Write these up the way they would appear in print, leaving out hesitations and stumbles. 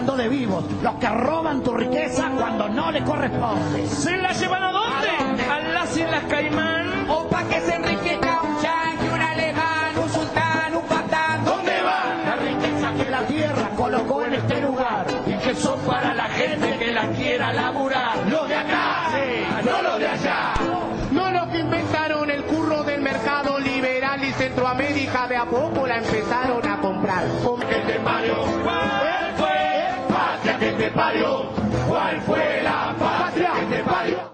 hablando de vivos, los que roban tu riqueza cuando no le corresponde. ¿Se la llevan a dónde? ¿A las Islas Caimán? ¿O pa' que se enriquezca un yanqui, un alemán, un sultán, un patán? ¿Dónde va la riqueza que la tierra colocó en este lugar? Y que son para la gente que la quiera laburar. Los de acá, sí, no los de allá. No los que inventaron el curro del mercado liberal y Centroamérica de a poco la empezaron a comprar. ¿Qué te parió? ¿Cuál fue? Patria que te parió. ¿Cuál fue la patria que te parió?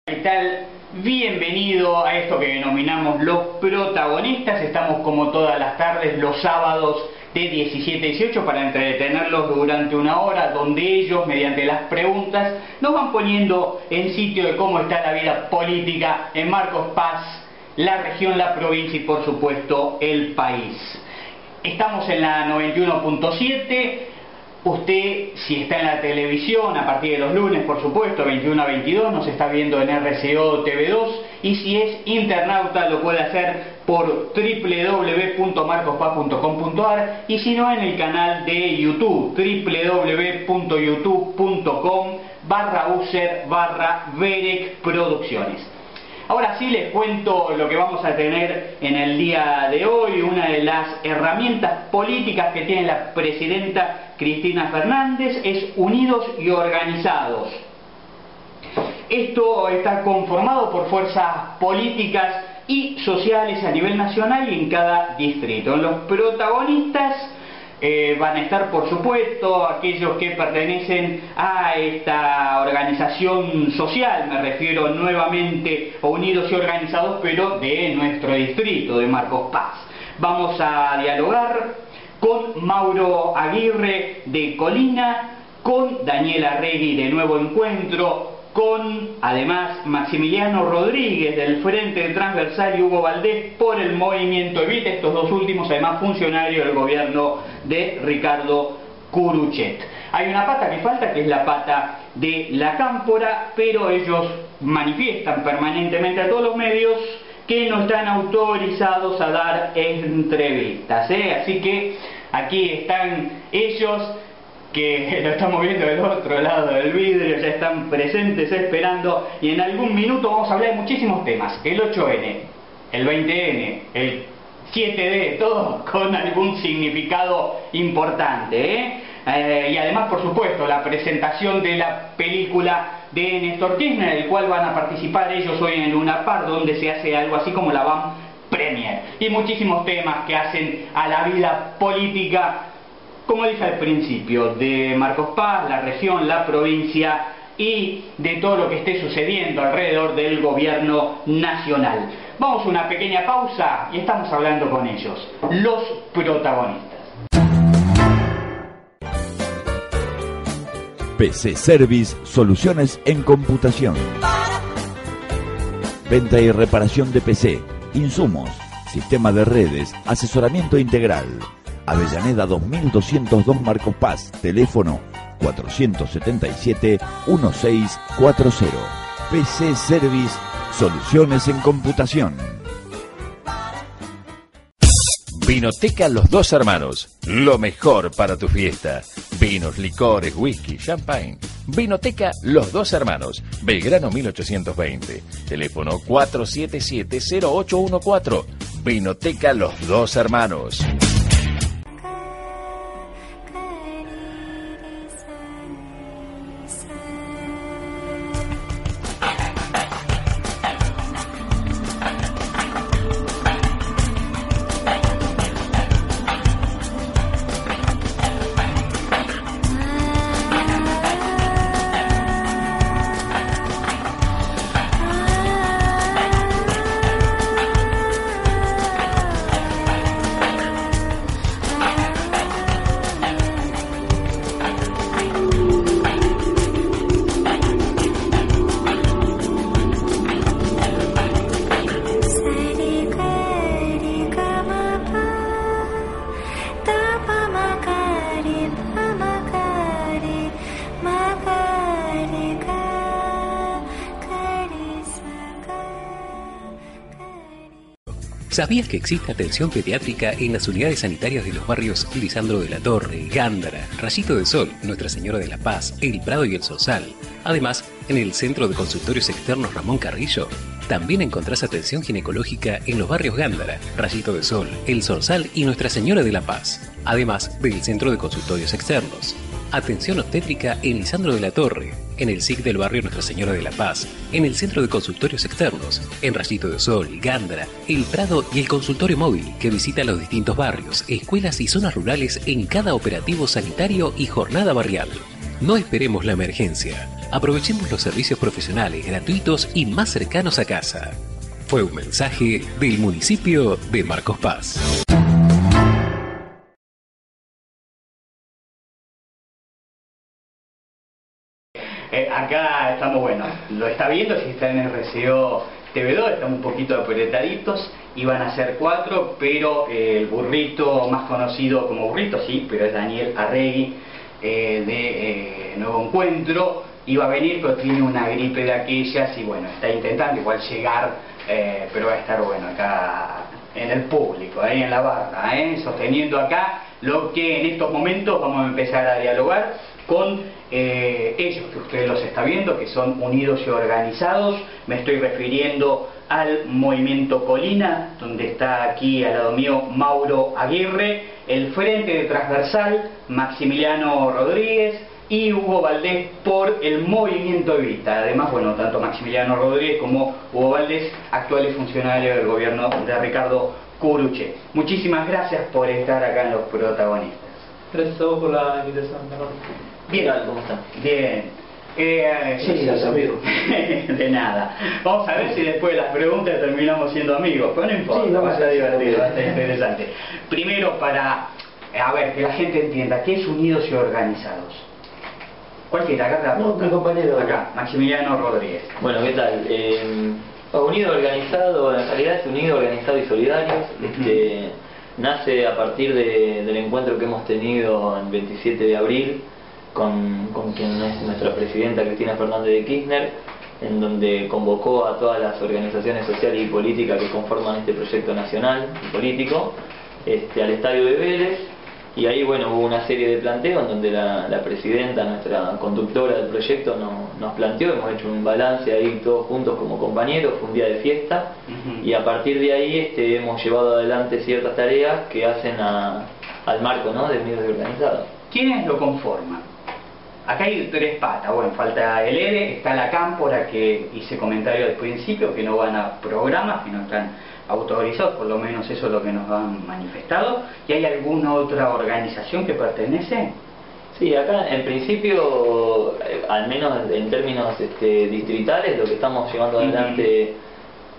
¿Qué tal? Bienvenido a esto que denominamos Los Protagonistas. Estamos como todas las tardes, los sábados de 17 a 18 para entretenerlos durante una hora, donde ellos, mediante las preguntas, nos van poniendo en sitio de cómo está la vida política en Marcos Paz, la región, la provincia y por supuesto el país. Estamos en la 91.7. Usted, si está en la televisión, a partir de los lunes, por supuesto, 21 a 22, nos está viendo en RCO TV2, y si es internauta lo puede hacer por www.marcospaz.com.ar, y si no, en el canal de YouTube, www.youtube.com/user/Verec Producciones. Ahora sí les cuento lo que vamos a tener en el día de hoy. Una de las herramientas políticas que tiene la presidenta Cristina Fernández es Unidos y Organizados. Esto está conformado por fuerzas políticas y sociales a nivel nacional y en cada distrito. Los protagonistas van a estar, por supuesto, aquellos que pertenecen a esta organización social, me refiero nuevamente a Unidos y Organizados, pero de nuestro distrito, de Marcos Paz. Vamos a dialogar con Mauro Aguirre de Colina, con Daniela Regui de Nuevo Encuentro, con además Maximiliano Rodríguez del Frente Transversal y Hugo Valdés por el Movimiento Evita, estos dos últimos además funcionarios del gobierno de Ricardo Curuchet. Hay una pata que falta, que es la pata de la Cámpora, pero ellos manifiestan permanentemente a todos los medios que no están autorizados a dar entrevistas, así que aquí están ellos, que lo estamos viendo del otro lado del vidrio, ya están presentes esperando, y en algún minuto vamos a hablar de muchísimos temas, el 8N, el 20N, el 7D, todo con algún significado importante, y además, por supuesto, la presentación de la película de Néstor Kirchner, el cual van a participar ellos hoy en Luna Park, donde se hace algo así como la Van Premier, y muchísimos temas que hacen a la vida política, como dije al principio, de Marcos Paz, la región, la provincia y de todo lo que esté sucediendo alrededor del gobierno nacional. Vamos a una pequeña pausa y estamos hablando con ellos, los protagonistas. PC Service, soluciones en computación. Venta y reparación de PC, insumos, sistema de redes, asesoramiento integral. Avellaneda 2202 Marcos Paz, teléfono 477-1640. PC Service, soluciones en computación. Vinoteca Los Dos Hermanos, lo mejor para tu fiesta. Vinos, licores, whisky, champagne. Vinoteca Los Dos Hermanos, Belgrano 1820, teléfono 477-0814. Vinoteca Los Dos Hermanos. ¿Sabías que existe atención pediátrica en las unidades sanitarias de los barrios Lisandro de la Torre, Gándara, Rayito de Sol, Nuestra Señora de la Paz, El Prado y El Sorsal? Además, en el Centro de Consultorios Externos Ramón Carrillo, también encontrás atención ginecológica en los barrios Gándara, Rayito de Sol, El Sorsal y Nuestra Señora de la Paz, además del Centro de Consultorios Externos. Atención obstétrica en Lisandro de la Torre, en el SIC del barrio Nuestra Señora de la Paz, en el Centro de Consultorios Externos, en Rayito de Sol, Gándara, El Prado y el consultorio móvil que visita los distintos barrios, escuelas y zonas rurales en cada operativo sanitario y jornada barrial. No esperemos la emergencia. Aprovechemos los servicios profesionales, gratuitos y más cercanos a casa. Fue un mensaje del municipio de Marcos Paz. Acá estamos, bueno, lo está viendo, si está en RCO TV2, estamos un poquito apretaditos, iban a ser 4, pero el burrito más conocido como burrito, sí, pero es Daniel Arregui, de Nuevo Encuentro, iba a venir, pero tiene una gripe de aquellas y bueno, está intentando igual llegar, pero va a estar bueno acá en el público, ahí en la barra, sosteniendo acá lo que en estos momentos vamos a empezar a dialogar con ellos, que usted los está viendo, que son unidos y organizados. Me estoy refiriendo al Movimiento Colina, donde está aquí al lado mío Mauro Aguirre, el Frente de Transversal, Maximiliano Rodríguez y Hugo Valdés por el Movimiento Evita. Además, bueno, tanto Maximiliano Rodríguez como Hugo Valdés, actuales funcionarios del gobierno de Ricardo Curuche. Muchísimas gracias por estar acá en Los Protagonistas. Gracias a vos por la invitación. Bien, ¿cómo están? Bien. Sí, los amigos. De nada. Vamos a ver si después de las preguntas terminamos siendo amigos, pero no importa, sí, va a ser divertido, va a ser interesante. Primero para, a ver, que la gente entienda, ¿qué es unidos y organizados? Cualquiera, acá no, mi compañero. Acá, Maximiliano Rodríguez. Bueno, ¿qué tal? Unido Organizado, en realidad es Unido Organizado y Solidario. Nace a partir del encuentro que hemos tenido el 27 de abril con quien es nuestra presidenta Cristina Fernández de Kirchner, en donde convocó a todas las organizaciones sociales y políticas que conforman este proyecto nacional y político al estadio de Vélez. Y ahí, bueno, hubo una serie de planteos en donde la presidenta, nuestra conductora del proyecto, nos planteó, hemos hecho un balance ahí todos juntos como compañeros, fue un día de fiesta, y a partir de ahí hemos llevado adelante ciertas tareas que hacen al marco, ¿no?, de Unidos y Organizados. ¿Quiénes lo conforman? Acá hay 3 patas, bueno, falta el ERE, está la Cámpora, que hice comentario al principio, que no van a programas, que no están autorizados, por lo menos eso es lo que nos han manifestado. ¿Y hay alguna otra organización que pertenece? Sí, acá en principio, al menos en términos distritales, lo que estamos llevando adelante,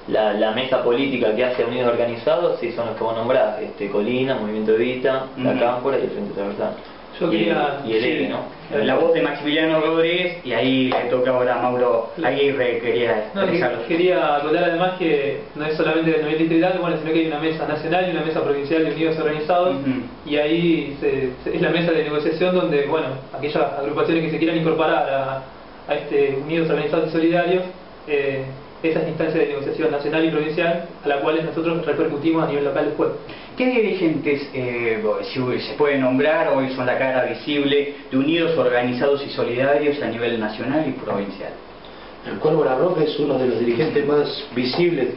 la mesa política que hace Unidos Organizados, sí son los que vos nombrás, Colina, Movimiento Evita, la Cámpora y el Frente Transversal. Y el ERE, ¿no? La voz de Maximiliano Rodríguez, y ahí le toca ahora a Mauro Aguirre, quería acotar además que no es solamente a nivel distrital, bueno, sino que hay una mesa nacional y una mesa provincial de Unidos Organizados, y ahí es la mesa de negociación donde, bueno, aquellas agrupaciones que se quieran incorporar a Unidos Organizados y Solidarios, esas instancias de negociación nacional y provincial, a las cuales nosotros repercutimos a nivel local después. ¿Qué dirigentes se puede nombrar hoy son la cara visible de Unidos Organizados y Solidarios a nivel nacional y provincial? El Cuervo Larroque es uno de los dirigentes más visibles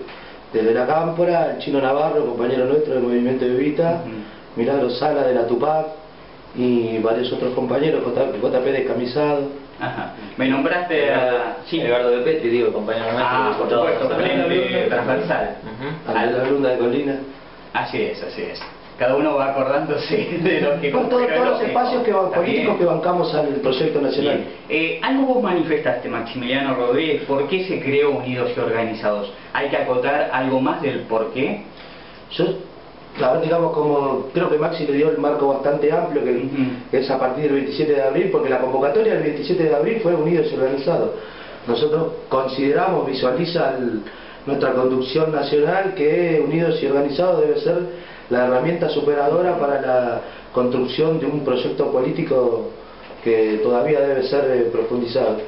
desde la Cámpora, el Chino Navarro, compañero nuestro del Movimiento Evita, Milagro Sala de la Tupac y varios otros compañeros, JP Descamisado. Ajá. Me nombraste a Edgardo de Petri, digo, compañero nuestro. Por supuesto, Frente Transversal. A la Luna de Colina. Así es. Cada uno va acordándose de lo que... Con todos los espacios políticos que bancamos al proyecto nacional. Algo vos manifestaste, Maximiliano Rodríguez, ¿por qué se creó Unidos y Organizados? ¿Hay que acotar algo más del por qué? Digamos, como creo que Maxi le dio el marco bastante amplio, que es a partir del 27 de abril, porque la convocatoria del 27 de abril fue Unidos y Organizados. Nosotros consideramos, visualiza nuestra conducción nacional, que Unidos y Organizados debe ser la herramienta superadora para la construcción de un proyecto político que todavía debe ser profundizado.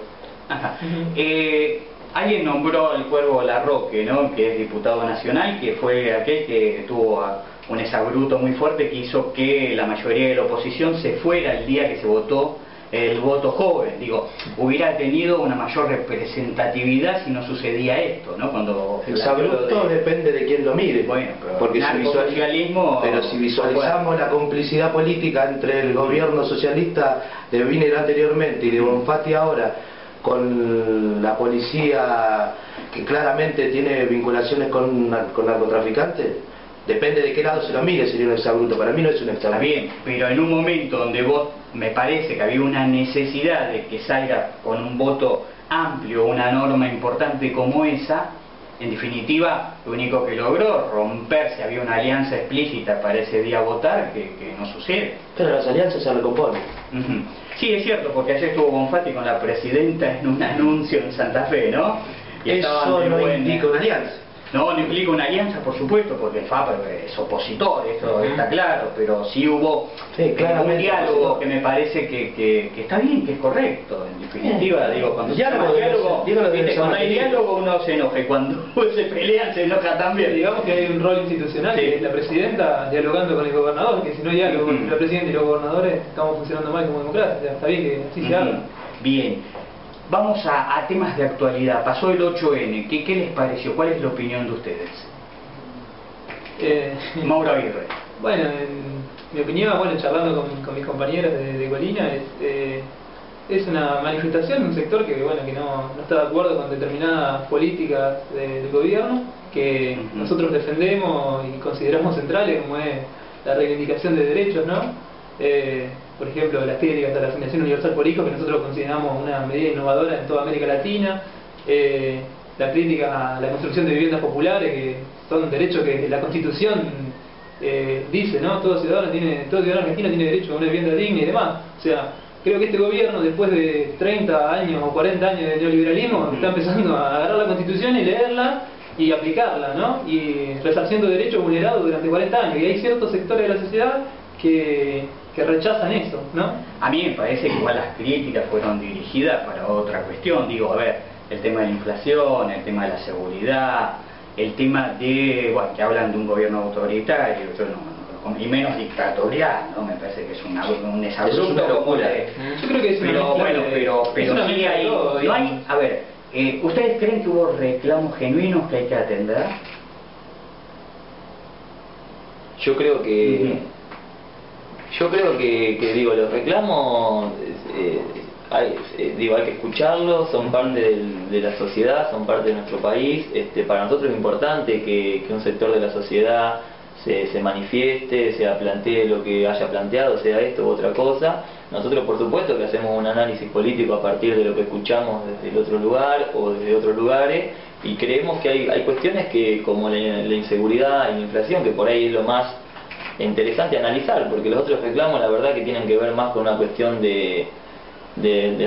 alguien nombró al Cuervo Larroque, ¿no? Que es diputado nacional, que fue aquel que tuvo un exabruto muy fuerte que hizo que la mayoría de la oposición se fuera el día que se votó el voto joven. Digo, hubiera tenido una mayor representatividad si no sucedía esto, ¿no? Cuando el exabruto depende de quién lo mire. Bueno, pero porque si visualizamos la complicidad política entre el gobierno socialista de Wiener anteriormente y de Bonfatti ahora, con la policía que claramente tiene vinculaciones con narcotraficantes, depende de qué lado se lo mire, sería un exabruto. Para mí no es un exabruto. Está bien, pero en un momento donde vos, me parece que había una necesidad de que salga con un voto amplio una norma importante como esa, en definitiva, lo único que logró romperse, había una alianza explícita para ese día votar, que no sucede. Pero las alianzas se recomponen. Sí, es cierto, porque ayer estuvo Bonfatti con la presidenta en un anuncio en Santa Fe, ¿no? Y eso no indica una alianza. No, no implica una alianza, por supuesto, porque el FAP es opositor, eso está claro, pero sí hubo un diálogo que me parece que está bien, que es correcto, en definitiva, digo, cuando hay diálogo uno se enoja y cuando se pelean se enoja también. Digamos que hay un rol institucional, que es la presidenta dialogando con el gobernador, que si no hay diálogo entre la presidenta y los gobernadores estamos funcionando mal como democracia, o sea, está bien que así se haga. Bien. Vamos a temas de actualidad. Pasó el 8N. ¿Qué les pareció? ¿Cuál es la opinión de ustedes? Mauro Aguirre. Bueno, en mi opinión, charlando con mis compañeros de Colina, es una manifestación de un sector que no está de acuerdo con determinadas políticas del gobierno, que nosotros defendemos y consideramos centrales, como es la reivindicación de derechos, ¿no? Por ejemplo, las críticas a la asignación universal por hijos, que nosotros consideramos una medida innovadora en toda América Latina, la crítica a la construcción de viviendas populares, que son derechos que la Constitución dice, ¿no? Todo ciudadano argentino tiene derecho a una vivienda digna y demás. O sea, creo que este gobierno, después de 30 años o 40 años de neoliberalismo, está empezando a agarrar la Constitución y leerla y aplicarla, ¿no? Y resarciendo derechos vulnerados durante 40 años. Y hay ciertos sectores de la sociedad que rechazan eso, ¿no? A mí me parece que igual las críticas fueron dirigidas para otra cuestión. Digo, a ver, el tema de la inflación, el tema de la seguridad, el tema de, que hablan de un gobierno autoritario, y menos dictatorial, ¿no? Me parece que es un exabrupto. Yo creo que es pero sí hay, no hay, a ver, ¿ustedes creen que hubo reclamos genuinos que hay que atender? Yo creo que digo, los reclamos hay que escucharlos, son parte de la sociedad, son parte de nuestro país. Para nosotros es importante que un sector de la sociedad se manifieste, plantee lo que haya planteado, sea esto u otra cosa. Nosotros por supuesto que hacemos un análisis político a partir de lo que escuchamos desde el otro lugar o desde otros lugares, y creemos que hay cuestiones que, como la inseguridad y la inflación, que por ahí es lo más interesante analizar, porque los otros reclamos la verdad que tienen que ver más con una cuestión de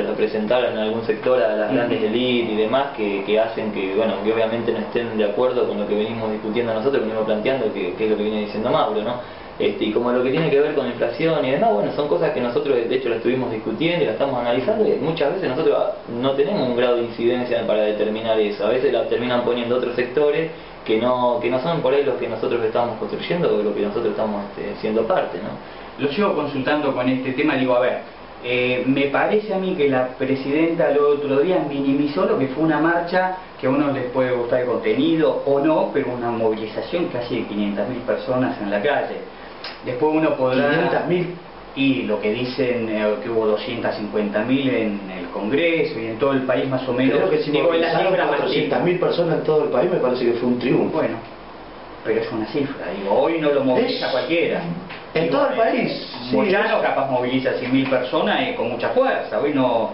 representar en algún sector a las grandes élites y demás, que hacen que obviamente no estén de acuerdo con lo que venimos discutiendo nosotros, venimos planteando, que es lo que viene diciendo Mauro, ¿no? Y como lo que tiene que ver con inflación y demás, son cosas que nosotros de hecho la estuvimos discutiendo y la estamos analizando, y muchas veces nosotros no tenemos un grado de incidencia para determinar eso. A veces la terminan poniendo otros sectores que no son por ahí los que nosotros estamos construyendo o lo que nosotros estamos siendo parte, ¿no? Lo sigo consultando con este tema, digo, a ver, me parece a mí que la presidenta el otro día minimizó lo que fue una marcha, que a uno les puede gustar el contenido o no, pero una movilización casi de 500.000 personas en la calle. Después uno podrá... 500.000. Y lo que dicen que hubo 250.000 en el Congreso y en todo el país más o menos. Creo que si movilizaron 400.000 personas en todo el país, me parece que fue un triunfo. Bueno, pero es una cifra, digo, hoy no lo moviliza cualquiera. En todo el país. Moyano capaz moviliza 100.000 personas con mucha fuerza, hoy no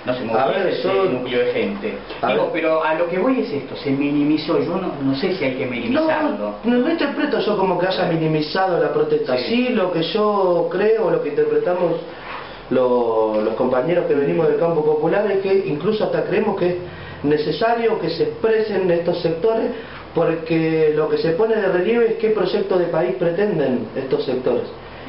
se moviliza ese núcleo de gente. Digo, pero a lo que voy es esto, se minimizó, yo no sé si hay que minimizarlo. No interpreto yo como que haya minimizado la protesta. Sí, lo que yo creo, lo que interpretamos los compañeros que venimos del campo popular, es que incluso hasta creemos que es necesario que se expresen estos sectores, porque lo que se pone de relieve es qué proyecto de país pretenden estos sectores.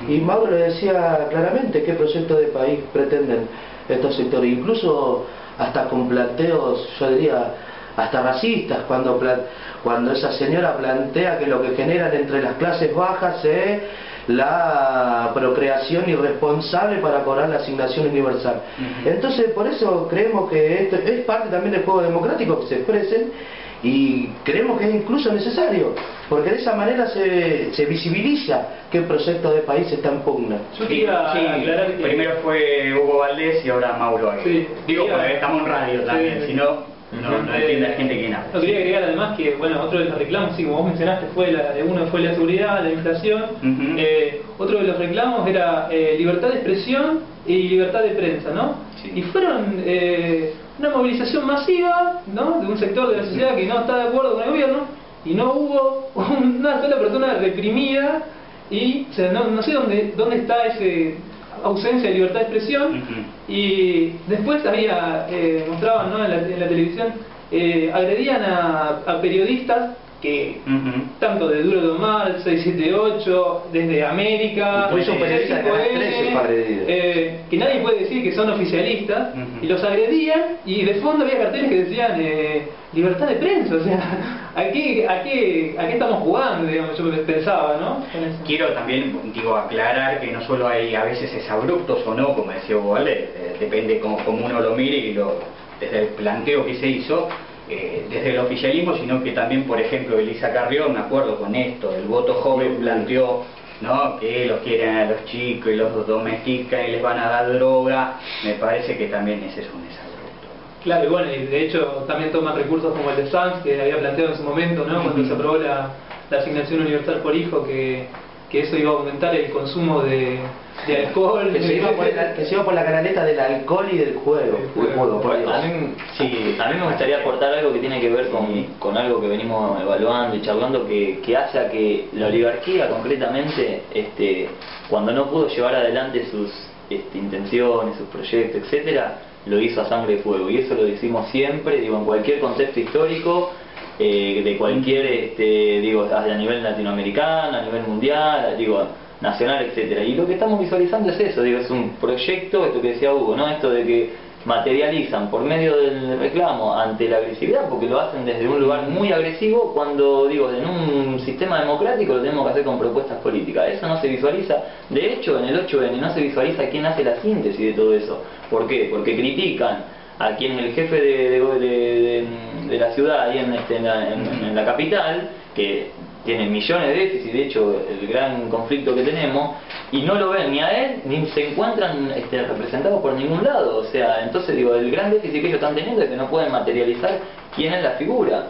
Y Mauro le decía claramente qué proyecto de país pretenden estos sectores. Incluso hasta con planteos, yo diría, hasta racistas, cuando esa señora plantea que lo que generan entre las clases bajas es la procreación irresponsable para cobrar la asignación universal. Entonces, por eso creemos que esto es parte también del juego democrático, que se expresen, y creemos que es incluso necesario, porque de esa manera se visibiliza qué proyecto de país está en pugna. Yo quería aclarar que primero fue Hugo Valdés y ahora Mauro Aguirre. Sí, digo, porque estamos en radio también, si no... No entiende la gente quién habla. No, quería agregar además que, bueno, otro de los reclamos, sí, como vos mencionaste, uno fue la seguridad, la inflación. Otro de los reclamos era libertad de expresión y libertad de prensa, ¿no? Sí. Y fueron una movilización masiva, ¿no?, de un sector de la sociedad que no está de acuerdo con el gobierno, y no hubo una sola persona reprimida, y o sea, no sé dónde está ese ausencia de libertad de expresión. Y después había, mostraban, ¿no?, en la televisión, agredían a periodistas que tanto de Duro de Omar, 678, desde América, que nadie puede decir que son oficialistas, y los agredían, y de fondo había carteles que decían libertad de prensa. O sea, ¿a qué estamos jugando? Digamos, yo pensaba, ¿no? Quiero también, aclarar que no solo hay a veces es abruptos o no, como decía Hugo Valdés, depende cómo uno lo mire y desde el planteo que se hizo, desde el oficialismo, sino que también, por ejemplo, Elisa Carrión, me acuerdo con esto, el voto joven planteó, ¿no?, que los quieren a los chicos y los domestican y les van a dar droga. Me parece que también ese es un desabrupto, ¿no? Claro, y bueno, y de hecho también toman recursos como el de Sanz, que había planteado en su momento, ¿no?, cuando se aprobó la asignación universal por hijo, que eso iba a aumentar el consumo de alcohol, que se iba por la canaleta del alcohol y del juego. A mí me gustaría aportar algo que tiene que ver con algo que venimos evaluando y charlando, que hace a que la oligarquía concretamente, cuando no pudo llevar adelante sus intenciones, sus proyectos, etcétera, lo hizo a sangre y fuego, y eso lo decimos siempre, en cualquier contexto histórico, de cualquier, a nivel latinoamericano, a nivel mundial, nacional, etcétera. Y lo que estamos visualizando es eso, es un proyecto, esto que decía Hugo, ¿no?, esto de que materializan por medio del reclamo ante la agresividad, porque lo hacen desde un lugar muy agresivo, cuando, en un sistema democrático lo tenemos que hacer con propuestas políticas. Eso no se visualiza. De hecho, en el 8N no se visualiza quién hace la síntesis de todo eso. ¿Por qué? Porque critican a quien el jefe de la ciudad ahí en la capital, que tiene millones de déficits, de hecho el gran conflicto que tenemos, y no lo ven ni a él, ni se encuentran representados por ningún lado. O sea, entonces el gran déficit que ellos están teniendo es que no pueden materializar quién es la figura,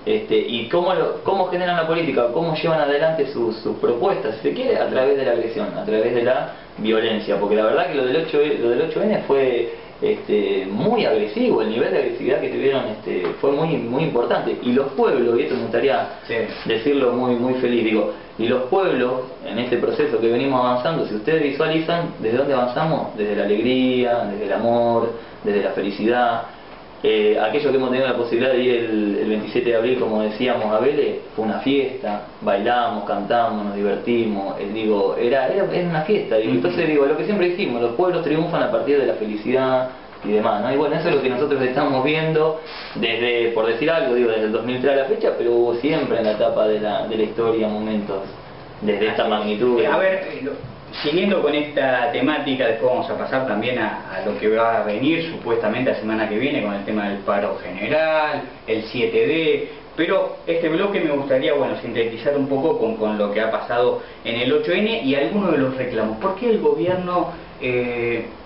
y cómo generan la política, cómo llevan adelante sus propuestas, si se quiere, a través de la agresión, a través de la violencia, porque la verdad que lo del 8N fue muy agresivo. El nivel de agresividad que tuvieron fue muy importante, y los pueblos, y esto me gustaría decirlo muy feliz, y los pueblos en este proceso que venimos avanzando, si ustedes visualizan desde dónde avanzamos, desde la alegría, desde el amor, desde la felicidad. Aquellos que hemos tenido la posibilidad de ir el 27 de abril, como decíamos, a Vélez, fue una fiesta, bailamos, cantamos, nos divertimos, era una fiesta. Entonces lo que siempre decimos, los pueblos triunfan a partir de la felicidad y demás, ¿no? Y bueno, eso es lo que nosotros estamos viendo desde, por decir algo, desde el 2003 a la fecha, pero hubo siempre en la etapa de la historia momentos desde esta magnitud. A ver, siguiendo con esta temática, después vamos a pasar también a lo que va a venir supuestamente la semana que viene con el tema del paro general, el 7D, pero este bloque me gustaría, sintetizar un poco con lo que ha pasado en el 8N y algunos de los reclamos. ¿Por qué el gobierno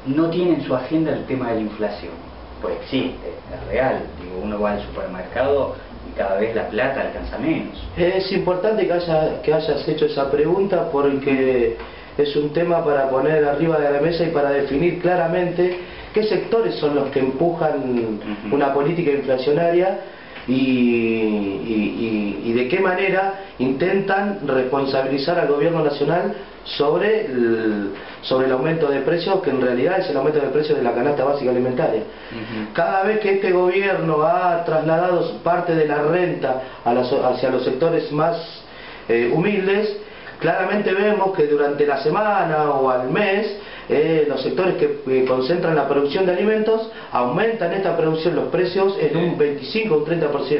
no tiene en su agenda el tema de la inflación? Pues existe, es real, uno va al supermercado y cada vez la plata alcanza menos. Es importante que hayas hecho esa pregunta, porque es un tema para poner arriba de la mesa y para definir claramente qué sectores son los que empujan una política inflacionaria y de qué manera intentan responsabilizar al gobierno nacional sobre el aumento de precios, que en realidad es el aumento de precios de la canasta básica alimentaria. Cada vez que este gobierno ha trasladado parte de la renta hacia los sectores más humildes, claramente vemos que durante la semana o al mes los sectores que concentran la producción de alimentos aumentan esta producción, los precios en un 25 o un 30%.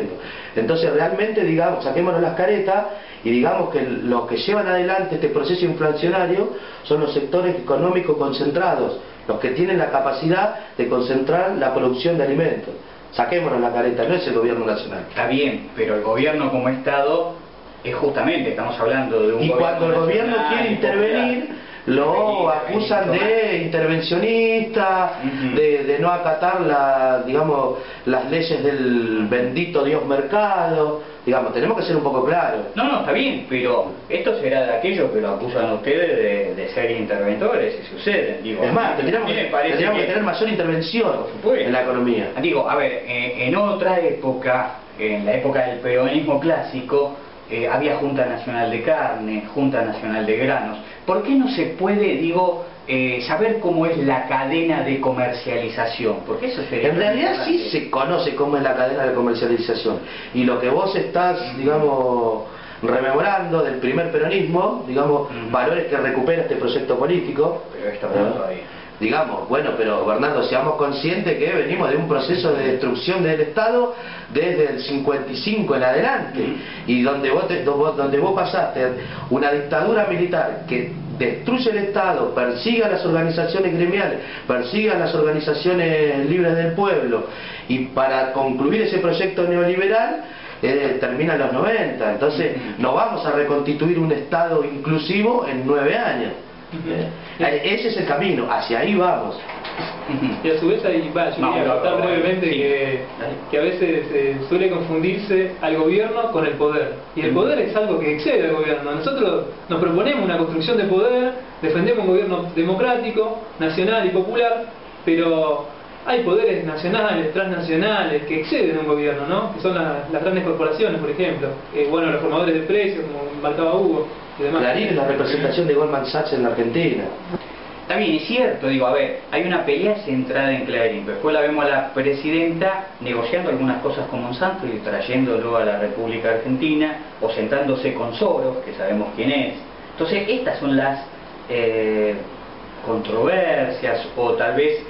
Entonces realmente, digamos, saquémonos las caretas y digamos que los que llevan adelante este proceso inflacionario son los sectores económicos concentrados, los que tienen la capacidad de concentrar la producción de alimentos. Saquémonos la careta, no es el gobierno nacional. Está bien, pero el gobierno como Estado es justamente, estamos hablando de un y gobierno cuando el gobierno nacional, quiere intervenir, lo acusan de intervencionista, de no acatar digamos, las leyes del bendito Dios mercado. Digamos, tenemos que ser un poco claros. No, está bien, pero esto será de aquellos que lo acusan a ustedes de ser interventores, si suceden. Digo, es más, tendríamos que tener mayor intervención en la economía. Digo, a ver, en otra época, en la época del peronismo clásico, había Junta Nacional de Carne, Junta Nacional de Granos. ¿Por qué no se puede, digo, saber cómo es la cadena de comercialización? Porque eso sería... En realidad sí se conoce cómo es la cadena de comercialización. Y lo que vos estás, digamos, rememorando del primer peronismo, digamos, valores que recupera este proyecto político. Pero esto no todavía. Digamos, bueno, pero Bernardo, seamos conscientes que venimos de un proceso de destrucción del Estado desde el 55 en adelante, y donde vos pasaste una dictadura militar que destruye el Estado, persigue a las organizaciones gremiales, persigue a las organizaciones libres del pueblo, y para concluir ese proyecto neoliberal termina en los 90. Entonces no vamos a reconstituir un Estado inclusivo en 9 años. Ese es el camino, hacia ahí vamos. Y a su vez ahí yo quería contar brevemente que a veces suele confundirse al gobierno con el poder, y el poder es algo que excede al gobierno. Nosotros nos proponemos una construcción de poder, defendemos un gobierno democrático, nacional y popular, pero hay poderes nacionales, transnacionales que exceden un gobierno, ¿no? Que son las grandes corporaciones, por ejemplo, bueno, los formadores de precios, como marcaba Hugo. Clarín es la representación de Goldman Sachs en la Argentina. Está bien, es cierto, digo, a ver, hay una pelea centrada en Clarín, pero después la vemos a la presidenta negociando algunas cosas con Monsanto y trayéndolo a la República Argentina, o sentándose con Soros, que sabemos quién es. Entonces, estas son las controversias, o tal vez,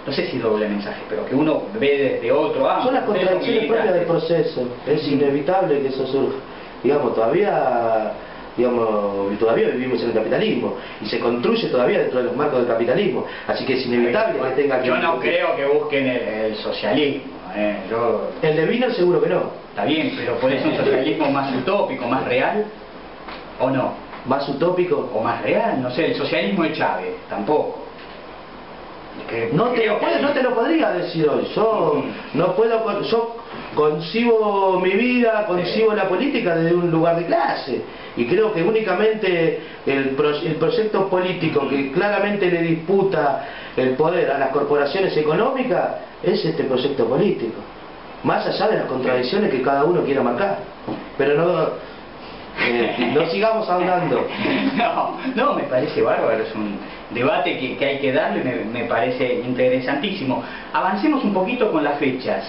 no sé si doble mensaje, pero que uno ve desde otro ángulo. Son las contradicciones propias del proceso, es inevitable que eso surja. Digamos, todavía vivimos en el capitalismo y se construye todavía dentro de los marcos del capitalismo, así que es inevitable que tenga que... Yo no creo que busquen el socialismo, El de Wiener seguro que no. Está bien, pero puede ser un socialismo más utópico, más real, ¿o no? ¿Más utópico? O más real, no sé, el socialismo de Chávez, tampoco. No te lo podría decir hoy. Yo no puedo, yo concibo mi vida, concibo la política desde un lugar de clase, y creo que únicamente el proyecto político que claramente le disputa el poder a las corporaciones económicas es este proyecto político, más allá de las contradicciones que cada uno quiera marcar. Pero no sigamos hablando. No, me parece bárbaro, es un debate que hay que darle, me parece interesantísimo. Avancemos un poquito con las fechas.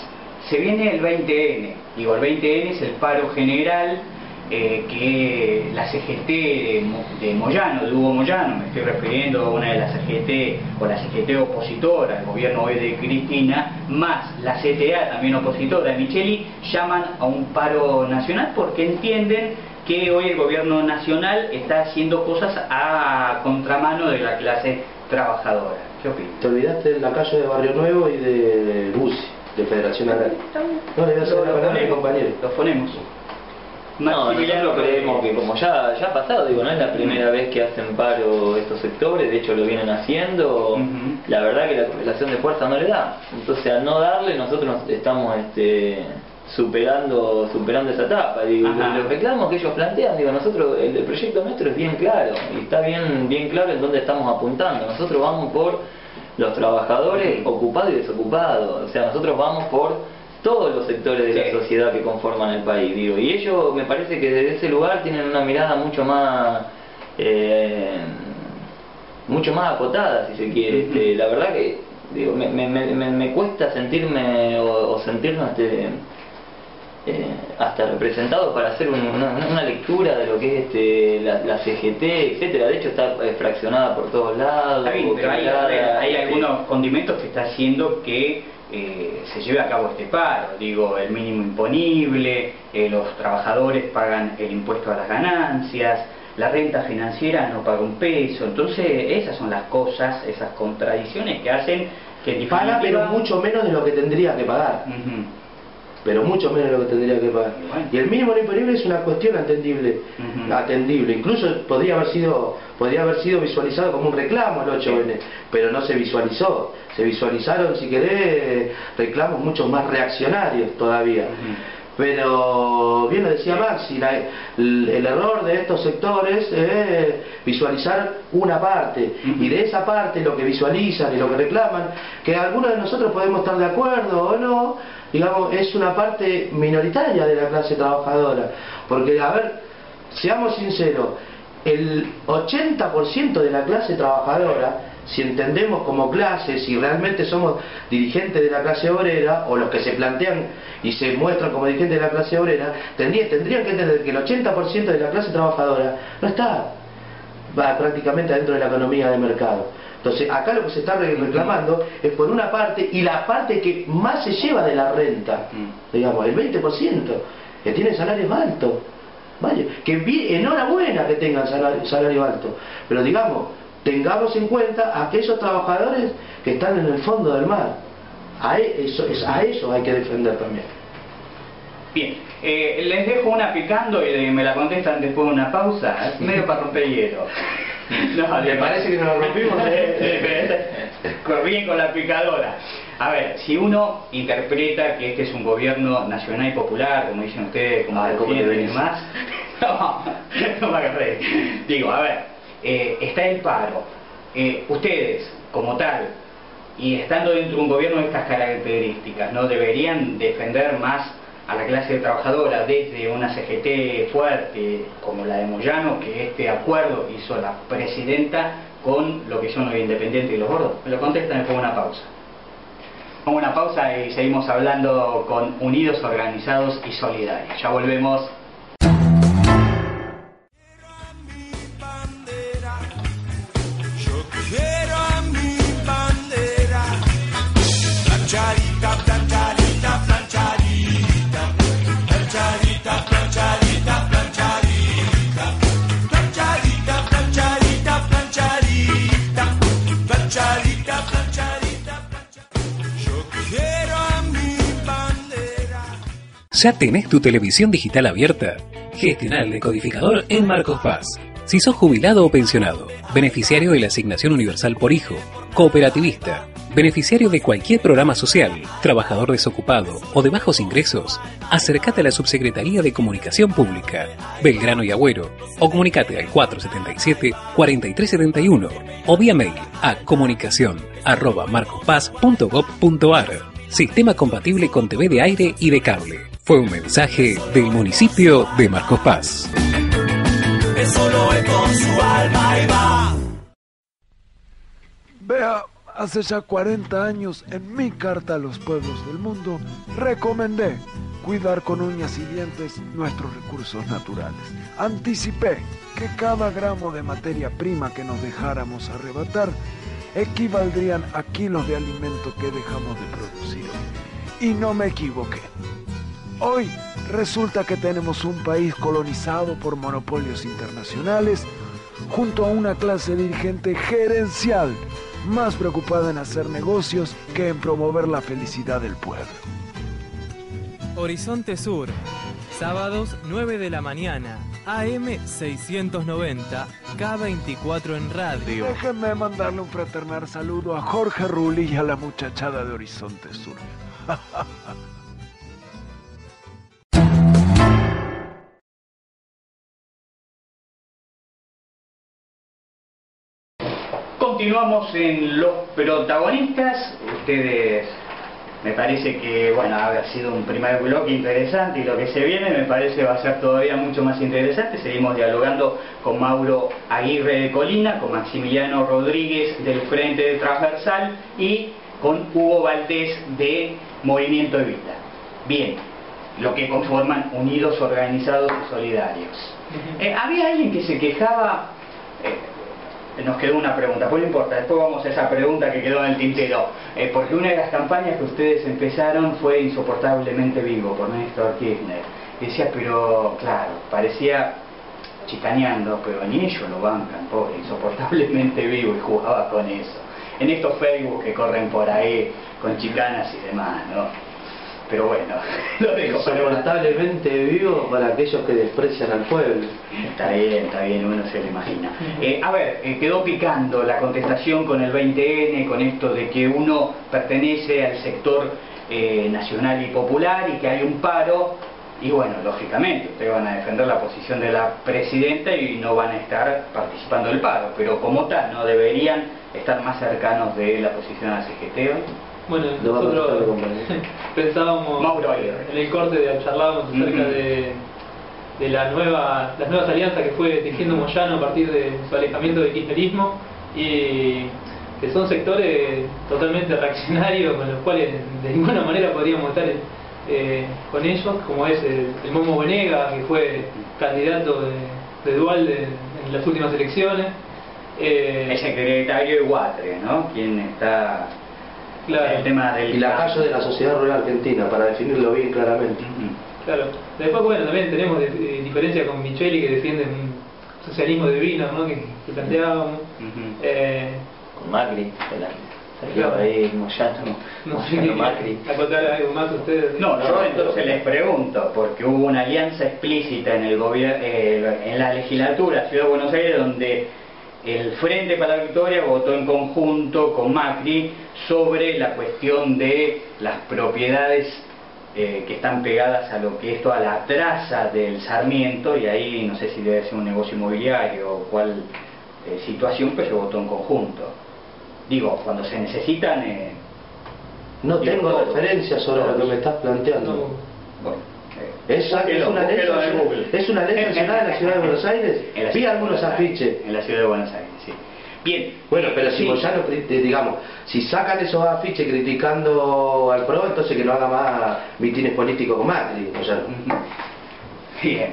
Se viene el 20N, digo, el 20N es el paro general que la CGT de Moyano, de Hugo Moyano, me estoy refiriendo a una de las CGT, o la CGT opositora al gobierno hoy de Cristina, más la CTA también opositora de Micheli, llaman a un paro nacional porque entienden que hoy el gobierno nacional está haciendo cosas a contramano de la clase trabajadora. ¿Qué opinas? Te olvidaste de la calle de Barrio Nuevo y de Bussi, de Federación Agraria. No, le voy a hacer la palabra a mi compañero. Los ponemos. No, nosotros creemos que como ya ha pasado, digo, no es la primera vez que hacen paro estos sectores, de hecho lo vienen haciendo, la verdad que la correlación de fuerza no le da. Entonces al no darle nosotros estamos superando esa etapa. Digo, los reclamos que ellos plantean, digo, nosotros, el proyecto nuestro es bien claro, y está bien claro en dónde estamos apuntando. Nosotros vamos por los trabajadores ocupados y desocupados, o sea, nosotros vamos por todos los sectores de la sociedad que conforman el país, digo, y ellos me parece que desde ese lugar tienen una mirada mucho más acotada, si se quiere. La verdad que digo, me cuesta sentirme o sentirnos hasta representados para hacer una lectura de lo que es la CGT, etcétera. De hecho está fraccionada por todos lados. Está bien, pero hay algunos condimentos que está haciendo que se lleve a cabo este paro. Digo, el mínimo imponible, los trabajadores pagan el impuesto a las ganancias, la renta financiera no paga un peso. Entonces esas son las cosas, esas contradicciones que hacen que paga, pero mucho menos de lo que tendría que pagar. Pero mucho menos de lo que tendría que pagar. Y el mínimo no imponible es una cuestión atendible. Incluso podría haber sido visualizado como un reclamo el 8N, pero no se visualizó. Se visualizaron, si querés, reclamos mucho más reaccionarios todavía. Pero bien lo decía Maxi, el error de estos sectores es visualizar una parte, y de esa parte lo que visualizan y lo que reclaman, que algunos de nosotros podemos estar de acuerdo o no, digamos, es una parte minoritaria de la clase trabajadora. Porque, a ver, seamos sinceros, el 80% de la clase trabajadora, si entendemos como clase, si realmente somos dirigentes de la clase obrera, o los que se plantean y se muestran como dirigentes de la clase obrera, tendrían que entender que el 80% de la clase trabajadora no está prácticamente dentro de la economía de mercado. Entonces acá lo que se está reclamando es por una parte, y la parte que más se lleva de la renta, digamos, el 20%, que tiene salarios altos. Vaya, que enhorabuena que tengan salario alto, pero digamos, tengamos en cuenta a aquellos trabajadores que están en el fondo del mar. A eso hay que defender también. Bien, les dejo una picando y me la contestan después de una pausa, medio para romper hielo. No, ¿le parece que nos lo rompimos? Bien con la picadora. A ver, si uno interpreta que este es un gobierno nacional y popular, como dicen ustedes, como y demás, no me agarré. Digo, a ver, está el paro. Ustedes, como tal, y estando dentro de un gobierno de estas características, ¿no deberían defender más a la clase trabajadora desde una CGT fuerte como la de Moyano, que este acuerdo hizo la presidenta con lo que son los independientes y los gordos? Me lo contestan después de una pausa. Vamos a una pausa y seguimos hablando con Unidos, Organizados y Solidarios. Ya volvemos. ¿Ya tenés tu televisión digital abierta? Gestiona el decodificador en Marcos Paz. Si sos jubilado o pensionado, beneficiario de la Asignación Universal por Hijo, cooperativista, beneficiario de cualquier programa social, trabajador desocupado o de bajos ingresos, acércate a la Subsecretaría de Comunicación Pública, Belgrano y Agüero, o comunicate al 477-4371 o vía mail a comunicación@marcospaz.gov.ar. Sistema compatible con TV de aire y de cable. Fue un mensaje del municipio de Marcos Paz. Eso lo es con su alma y va. Vea, hace ya 40 años en mi carta a los pueblos del mundo recomendé cuidar con uñas y dientes nuestros recursos naturales. Anticipé que cada gramo de materia prima que nos dejáramos arrebatar equivaldrían a kilos de alimento que dejamos de producir. Y no me equivoqué. Hoy resulta que tenemos un país colonizado por monopolios internacionales, junto a una clase dirigente gerencial más preocupada en hacer negocios que en promover la felicidad del pueblo. Horizonte Sur, sábados 9 de la mañana, AM 690, K24 en radio. Déjenme mandarle un fraternal saludo a Jorge Rulli y a la muchachada de Horizonte Sur. Continuamos en Los Protagonistas. Ustedes, me parece que, bueno, ha sido un primer bloque interesante y lo que se viene me parece va a ser todavía mucho más interesante. Seguimos dialogando con Mauro Aguirre de Colina, con Maximiliano Rodríguez del Frente Transversal y con Hugo Valdés de Movimiento Evita. Bien, lo que conforman Unidos Organizados y Solidarios. Había alguien que se quejaba, nos quedó una pregunta, pues no importa, después vamos a esa pregunta que quedó en el tintero, porque una de las campañas que ustedes empezaron fue Insoportablemente Vivo, por Néstor Kirchner. Decía, pero claro, parecía chicaneando, pero ni ellos lo bancan, pobre, Insoportablemente Vivo, y jugaba con eso. En estos Facebook que corren por ahí, con chicanas y demás, ¿no? Pero bueno, lo dejo. Insoportablemente Vivo para aquellos que desprecian al pueblo. Está bien, uno se lo imagina. A ver, quedó picando la contestación con el 20N, con esto de que uno pertenece al sector nacional y popular y que hay un paro. Y bueno, lógicamente, ustedes van a defender la posición de la presidenta y no van a estar participando del paro, pero como tal, ¿no deberían estar más cercanos de la posición de la CGT hoy? Bueno, nosotros pensábamos en el corte, charlábamos acerca de las nuevas alianzas que fue tejiendo Moyano a partir de su alejamiento del kirchnerismo, y que son sectores totalmente reaccionarios con los cuales de ninguna manera podríamos estar con ellos, como es el Momo Venega, que fue candidato de Duhalde en las últimas elecciones. El secretario de Guatre, ¿no? Quien está... Claro. El tema del... Y lacayo de la Sociedad Rural Argentina, para definirlo bien claramente. Claro. Después, bueno, también tenemos diferencia con Micheli, que defiende un socialismo divino, ¿no? que planteábamos. Con Macri, salió ahí Moyano, Macri. ¿Acotar algo más ustedes? No, yo entonces les pregunto, porque hubo una alianza explícita en el gobierno, en la legislatura Ciudad de Buenos Aires, donde el Frente para la Victoria votó en conjunto con Macri sobre la cuestión de las propiedades que están pegadas a lo que es toda la traza del Sarmiento, y ahí no sé si debe ser un negocio inmobiliario o cuál situación, pero se votó en conjunto. Digo, cuando se necesitan... no tengo referencias sobre lo que me estás planteando. No. Bueno, ¿Es una ley nacional de la Ciudad de Buenos Aires? Vi algunos afiches. En la Ciudad de Buenos Aires, sí. Bien. Bueno, pero si Moyano, digamos, si sacan esos afiches criticando al PRO, entonces que no haga más mitines políticos con Macri, Moyano. Bien.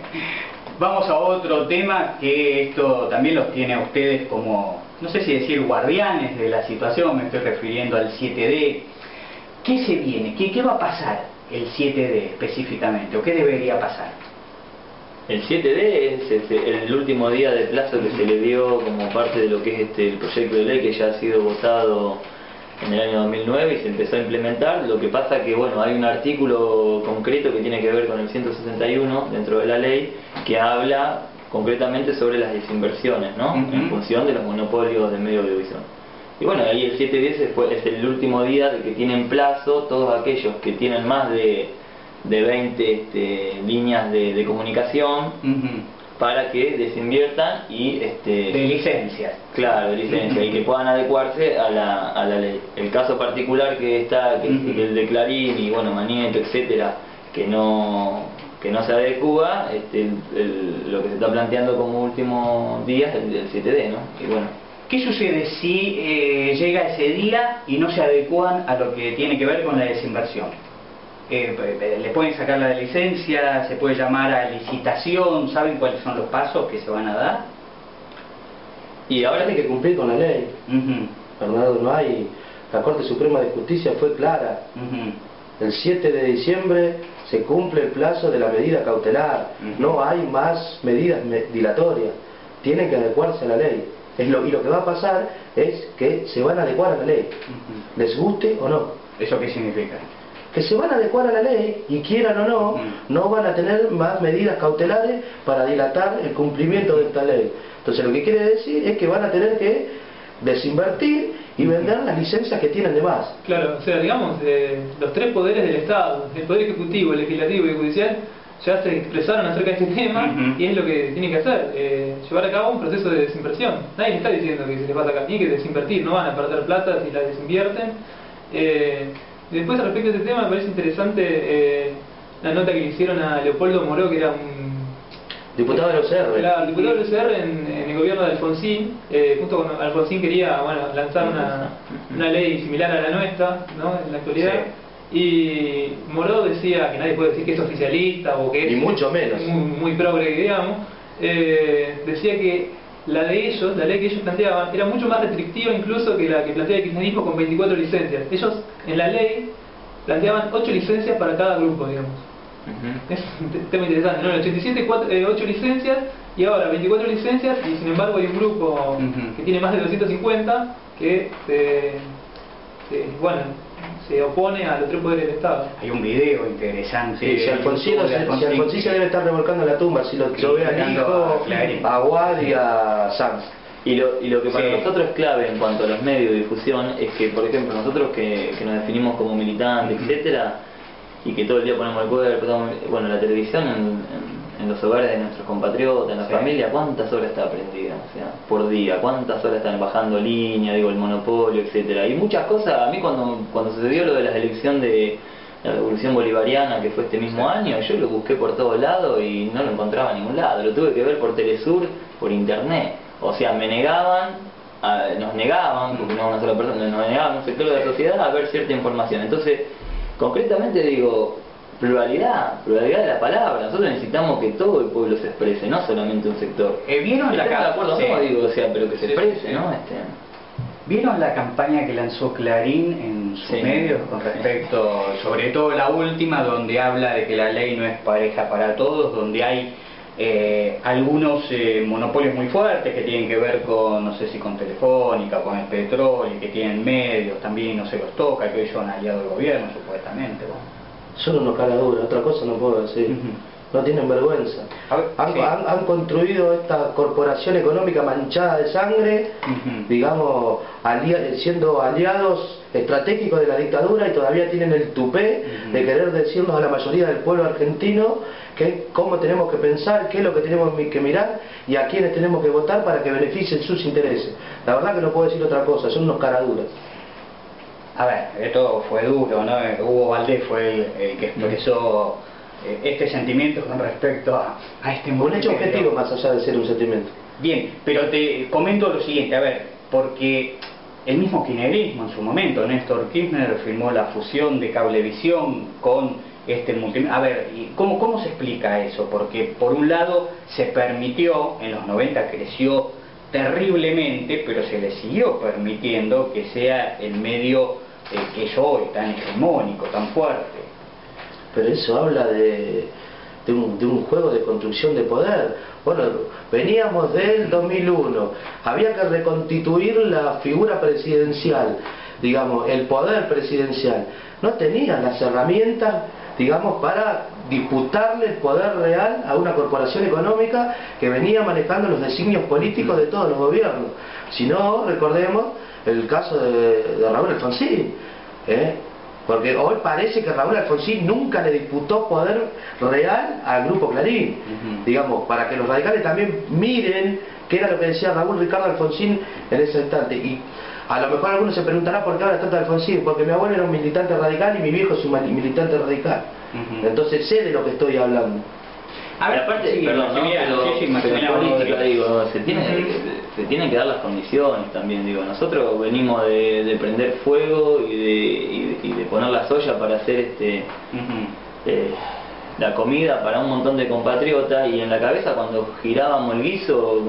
Vamos a otro tema, que esto también los tiene a ustedes como, no sé si decir guardianes de la situación, me estoy refiriendo al 7D. ¿Qué se viene? ¿Qué va a pasar el 7D específicamente? ¿O qué debería pasar? El 7D es el último día de plazo que se le dio como parte de lo que es el proyecto de ley que ya ha sido votado en el año 2009 y se empezó a implementar. Lo que pasa que bueno, hay un artículo concreto que tiene que ver con el 161 dentro de la ley que habla concretamente sobre las desinversiones, ¿no? En función de los monopolios de medio audiovisual. Y bueno, ahí el 7D es el último día de que tienen plazo todos aquellos que tienen más de 20 líneas de comunicación para que desinviertan y... de licencias. Claro, de licencias, y que puedan adecuarse a la ley. El caso particular que está, que el de Clarín y bueno, Manieto, etcétera, que no se adecúa, lo que se está planteando como último día es el 7D, ¿no? Y bueno, ¿qué sucede si llega ese día y no se adecúan a lo que tiene que ver con la desinversión? ¿Le pueden sacar la licencia? ¿Se puede llamar a licitación? ¿Saben cuáles son los pasos que se van a dar? Y ahora hay que cumplir con la ley. Fernando, no hay... La Corte Suprema de Justicia fue clara. El 7 de diciembre se cumple el plazo de la medida cautelar. No hay más medidas dilatorias. Tienen que adecuarse a la ley. Y lo que va a pasar es que se van a adecuar a la ley, les guste o no. ¿Eso qué significa? Que se van a adecuar a la ley y quieran o no, no van a tener más medidas cautelares para dilatar el cumplimiento de esta ley. Entonces lo que quiere decir es que van a tener que desinvertir y vender las licencias que tienen de más. Claro, o sea, digamos, los tres poderes del Estado, el Poder Ejecutivo, el Legislativo y el Judicial, ya se expresaron acerca de este tema y es lo que tienen que hacer, llevar a cabo un proceso de desinversión. Nadie le está diciendo que se les va a sacar, tienen que desinvertir, no van a perder plata si la desinvierten. Después, respecto a este tema, me parece interesante la nota que le hicieron a Leopoldo Moró, que era un diputado de la UCR. Claro, diputado de la UCR en el gobierno de Alfonsín. Junto con Alfonsín quería lanzar una ley similar a la nuestra, ¿no? En la actualidad. Y Moró decía que nadie puede decir que es oficialista o que es y mucho menos muy progre, digamos. Decía que la ley que ellos planteaban era mucho más restrictiva incluso que la que plantea el kirchnerismo con 24 licencias. Ellos en la ley planteaban 8 licencias para cada grupo, digamos. Es un tema interesante, ¿no? En el 87 8 licencias y ahora 24 licencias, y sin embargo hay un grupo que tiene más de 250 que se opone a los tres poderes del Estado. Hay un video interesante. Sí, si Alfonsín se debe estar revolcando en la tumba, si lo ve al hijo, a Guad y a Sanz. Y lo que para nosotros es clave en cuanto a los medios de difusión es que, por ejemplo, nosotros que nos definimos como militantes, etcétera, y que todo el día ponemos el cuerpo, bueno, la televisión en los hogares de nuestros compatriotas, en la familia, ¿cuántas horas está prendida? O sea, por día, ¿cuántas horas están bajando línea, el monopolio, etcétera? Y muchas cosas, a mí cuando sucedió lo de la elección de la Revolución Bolivariana, que fue este mismo año, yo lo busqué por todos lados y no lo encontraba en ningún lado, lo tuve que ver por Telesur, por internet. O sea, nos negaban, porque no una sola persona, nos negaban un sector de la sociedad a ver cierta información. Entonces, concretamente digo, pluralidad de la palabra. Nosotros necesitamos que todo el pueblo se exprese, no solamente un sector. ¿Vieron la campaña? Pero que se exprese, ¿no? ¿Vieron la campaña que lanzó Clarín en sus medios con respecto, sobre todo la última, donde habla de que la ley no es pareja para todos, donde hay algunos monopolios muy fuertes que tienen que ver con, no sé si con Telefónica, con el petróleo, que tienen medios también, no se los toca, que ellos son aliados del gobierno supuestamente? Son unos caraduras, otra cosa no puedo decir. No tienen vergüenza. Han construido esta corporación económica manchada de sangre, digamos, siendo aliados estratégicos de la dictadura, y todavía tienen el tupé de querer decirnos a la mayoría del pueblo argentino cómo tenemos que pensar, qué es lo que tenemos que mirar y a quiénes tenemos que votar para que beneficien sus intereses. La verdad que no puedo decir otra cosa, son unos caraduras. A ver, esto fue duro, ¿no? Hugo Valdés fue el que expresó este sentimiento con respecto a este un hecho objetivo más allá de ser un sentimiento. Bien, pero te comento lo siguiente, a ver, porque el mismo kirchnerismo en su momento, Néstor Kirchner firmó la fusión de Cablevisión con multimedia. A ver, ¿cómo se explica eso? Porque por un lado se permitió, en los 90 creció terriblemente, pero se le siguió permitiendo que sea el medio que es hoy tan hegemónico, tan fuerte. Pero eso habla de un juego de construcción de poder. Bueno, veníamos del 2001, había que reconstituir la figura presidencial, digamos, el poder presidencial. No tenían las herramientas, digamos, para disputarle el poder real a una corporación económica que venía manejando los designios políticos de todos los gobiernos. Si no, recordemos el caso de Raúl Alfonsín, porque hoy parece que Raúl Alfonsín nunca le disputó poder real al Grupo Clarín, digamos, para que los radicales también miren qué era lo que decía Raúl Ricardo Alfonsín en ese instante. Y a lo mejor algunos se preguntará por qué habla tanto de Alfonsín, porque mi abuelo era un militante radical y mi viejo es un militante radical. Entonces sé de lo que estoy hablando. A ver, aparte, perdón, pero política, digo, se tienen que dar las condiciones también, digo, nosotros venimos de prender fuego y de poner la soya para hacer la comida para un montón de compatriotas, y en la cabeza cuando girábamos el guiso,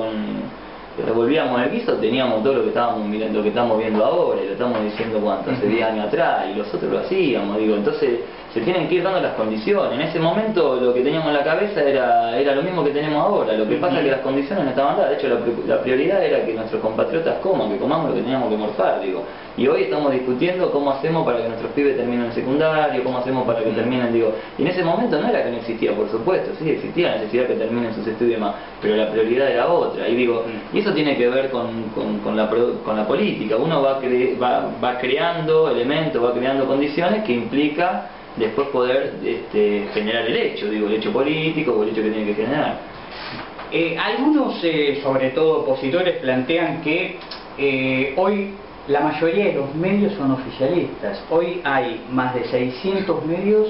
revolvíamos el guiso, teníamos todo lo que estábamos mirando, lo que estamos viendo ahora, y lo estamos diciendo hace 10 años atrás, y nosotros lo hacíamos, digo, entonces se tienen que ir dando las condiciones. En ese momento lo que teníamos en la cabeza era lo mismo que tenemos ahora, lo que pasa es que las condiciones no estaban dadas. De hecho la prioridad era que nuestros compatriotas coman, que comamos lo que teníamos que morfar, digo, y hoy estamos discutiendo cómo hacemos para que nuestros pibes terminen el secundario, cómo hacemos para que terminen, digo, y en ese momento no era que no existía, por supuesto, sí existía la necesidad que terminen sus estudios más, pero la prioridad era otra, y digo, y eso tiene que ver con la política. Uno va creando elementos, va creando condiciones que implica después poder generar el hecho político o el hecho que tiene que generar. Algunos, sobre todo opositores, plantean que hoy la mayoría de los medios son oficialistas. Hoy hay más de 600 medios,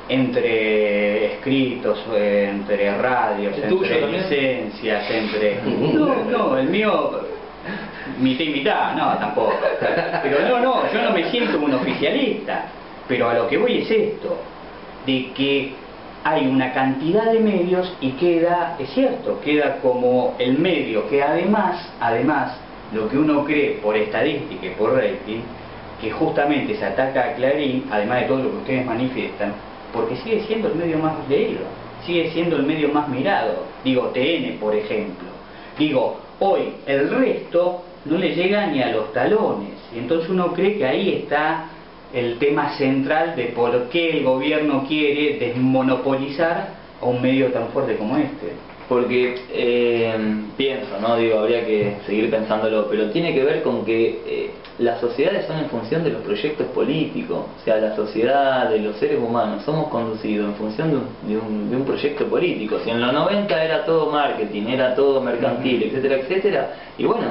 entre escritos, entre radios, entre licencias, entre... No, el mío... mitad y mitad, no, tampoco. Pero no, yo no me siento un oficialista. Pero a lo que voy es esto, de que hay una cantidad de medios y queda, es cierto, queda como el medio que además, lo que uno cree por estadística y por rating, que justamente se ataca a Clarín, además de todo lo que ustedes manifiestan, porque sigue siendo el medio más leído, sigue siendo el medio más mirado. Digo, TN, por ejemplo. Digo, hoy el resto no le llega ni a los talones, y entonces uno cree que ahí está el tema central de por qué el gobierno quiere desmonopolizar a un medio tan fuerte como este. Porque pienso, ¿no? Digo, habría que seguir pensándolo, pero tiene que ver con que las sociedades son en función de los proyectos políticos. O sea, la sociedad de los seres humanos somos conducidos en función de un proyecto político. Si en los 90 era todo marketing, era todo mercantil, etcétera, etcétera, y bueno,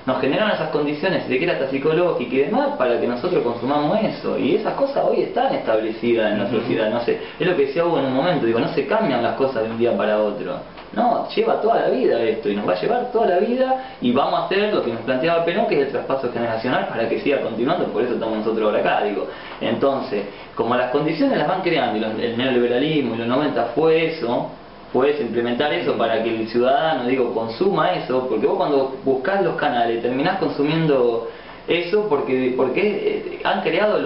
nos generaron esas condiciones de que era hasta psicológica y demás para que nosotros consumamos eso, y esas cosas hoy están establecidas en la sociedad. No sé, es lo que decía Hugo en un momento, digo, no se cambian las cosas de un día para otro, no, lleva toda la vida esto, y nos va a llevar toda la vida, y vamos a hacer lo que nos planteaba Perón, que es el traspaso generacional, para que siga continuando. Por eso estamos nosotros ahora acá, digo. Entonces, como las condiciones las van creando, y el neoliberalismo y los 90 fue eso, puedes implementar eso para que el ciudadano, digo, consuma eso, porque vos cuando buscás los canales terminás consumiendo eso porque han creado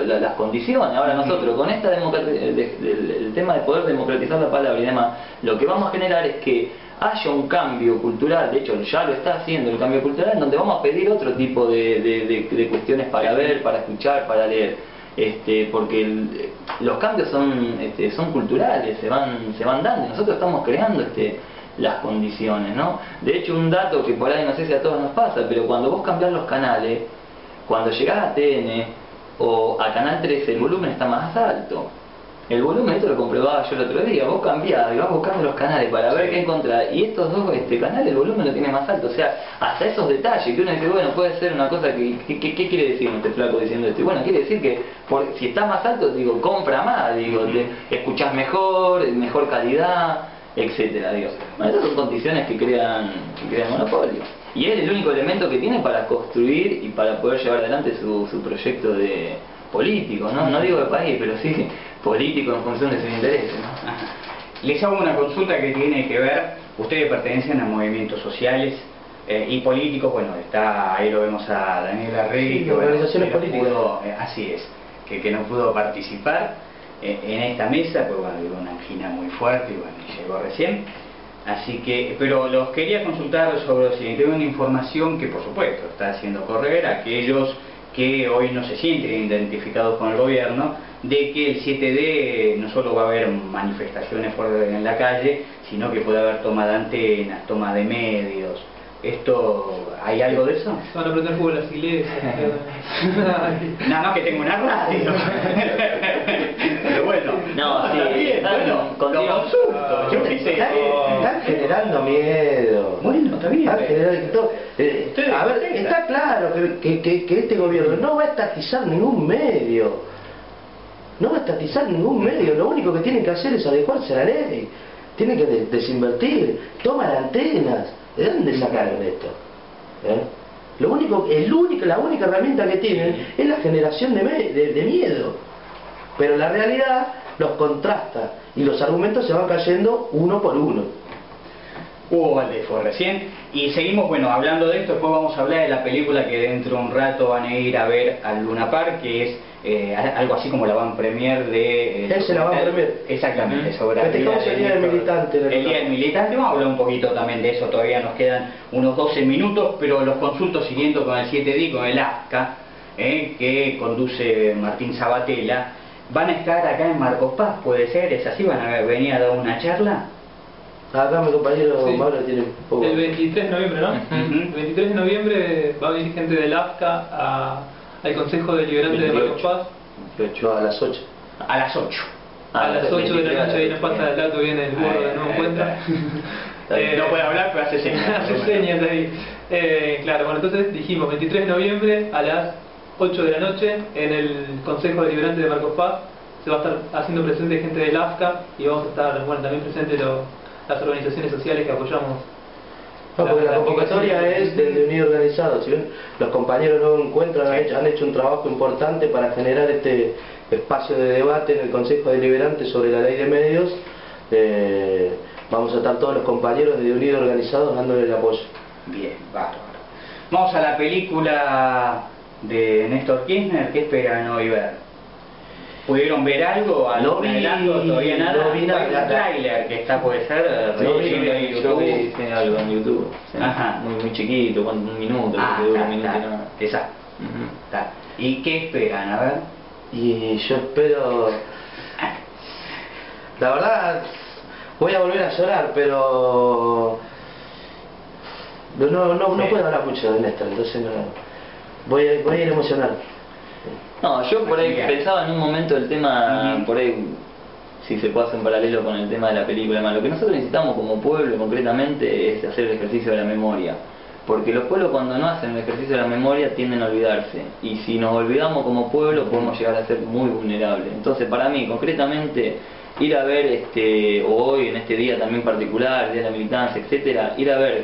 las condiciones. Ahora nosotros con esta el tema de poder democratizar la palabra y demás, lo que vamos a generar es que haya un cambio cultural. De hecho ya lo está haciendo el cambio cultural, en donde vamos a pedir otro tipo de cuestiones para ver, para escuchar, para leer. Porque los cambios son culturales, se van dando, y nosotros estamos creando las condiciones, ¿no? De hecho, un dato que por ahí no sé si a todos nos pasa, pero cuando vos cambiás los canales, cuando llegás a TN o a Canal 13, el volumen está más alto. El volumen, esto lo comprobaba yo el otro día, vos cambiás y vas buscando los canales para ver qué encontrar, y estos dos canales el volumen lo tiene más alto. O sea, hasta esos detalles que uno dice, bueno, puede ser una cosa que ¿qué quiere decir este flaco diciendo esto? Y bueno, quiere decir que si está más alto, digo, compra más, digo, escuchás mejor calidad, etcétera, digo. Bueno, esas son condiciones que crean monopolio. Y es el único elemento que tiene para construir y para poder llevar adelante su proyecto político, ¿no? No digo de país, pero sí político en función de sus intereses, ¿no? Les hago una consulta que tiene que ver, ustedes pertenecen a movimientos sociales y políticos. Bueno, ahí lo vemos a Daniel Arregui, que organizaciones políticas. Así es, que no pudo participar en esta mesa, porque bueno, tuvo una angina muy fuerte y bueno, llegó recién. Así que, pero los quería consultar sobre lo siguiente. Tengo una información que por supuesto está haciendo correr a aquellos que hoy no se sienten identificados con el gobierno, de que el 7D no solo va a haber manifestaciones fuertes en la calle, sino que puede haber toma de antenas, toma de medios. ¿Hay algo de eso? Se van a prender fuego las iglesias. No, que tengo una radio. Pero bueno, no, sí, lo consulto. Yo qué sé. Están generando miedo. Bueno, está bien. A ver, está claro que este gobierno no va a estatizar ningún medio. No va a estatizar ningún medio. Lo único que tienen que hacer es adecuarse a la ley. Tienen que desinvertir. Toman antenas. ¿De dónde sacaron esto? La única herramienta que tienen es la generación de miedo. Pero la realidad los contrasta y los argumentos se van cayendo uno por uno. Hugo Valdés fue recién, y seguimos, bueno, hablando de esto. Después vamos a hablar de la película que dentro de un rato van a ir a ver al Luna Park, que es algo así como la van premier de... Es la van premier. Exactamente, sobre festejamos el Día del Militante. El Día del Militante, vamos a hablar un poquito también de eso, todavía nos quedan unos 12 minutos, pero los consultos siguiendo con el 7D, con el AFCA, que conduce Martín Sabatella, van a estar acá en Marcos Paz, ¿puede ser? ¿Es así? ¿Van a venir a dar una charla? Acá mi compañero Mauro tiene un poco... El 23 de noviembre, ¿no? El 23 de noviembre va a venir gente del AFCA al Consejo Deliberante de Marcos Paz. 28 a las 8. A las 8. A las 8 de la noche, y nos pasa el dato, viene el gordo de nuevo cuenta. No puede hablar, pero hace señas. Hace señas ahí. Claro, bueno, entonces dijimos 23 de noviembre a las 8 de la noche en el Consejo Deliberante de Marcos Paz. Se va a estar haciendo presente gente del AFCA y vamos a estar, bueno, también presentes las organizaciones sociales que apoyamos No, porque la convocatoria es desde Unido Organizado. Si bien los compañeros no encuentran, han hecho un trabajo importante para generar este espacio de debate en el Consejo Deliberante sobre la ley de medios. Vamos a estar todos los compañeros de Unido Organizado dándole el apoyo. Bien, bárbaro. Vamos a la película de Néstor Kirchner. ¿Qué esperan hoy ver? ¿Pudieron ver algo? No vi, todavía nada. No vi nada. El tráiler que está, puede ser, yo vi algo en YouTube. Sí. Ajá. Muy chiquito, un minuto, un minuto y nada. Exacto. ¿Y qué esperan? A ver. Y yo espero... La verdad, voy a volver a llorar, pero... No puedo hablar mucho de Néstor, entonces no... Voy a ir emocionado. No, yo por ahí pensaba en un momento el tema, por ahí, si se puede hacer un paralelo con el tema de la película, lo que nosotros necesitamos como pueblo concretamente es hacer el ejercicio de la memoria, porque los pueblos cuando no hacen el ejercicio de la memoria tienden a olvidarse, y si nos olvidamos como pueblo podemos llegar a ser muy vulnerables. Entonces para mí concretamente ir a ver, hoy en este día también particular, el día de la militancia, etcétera, ir a ver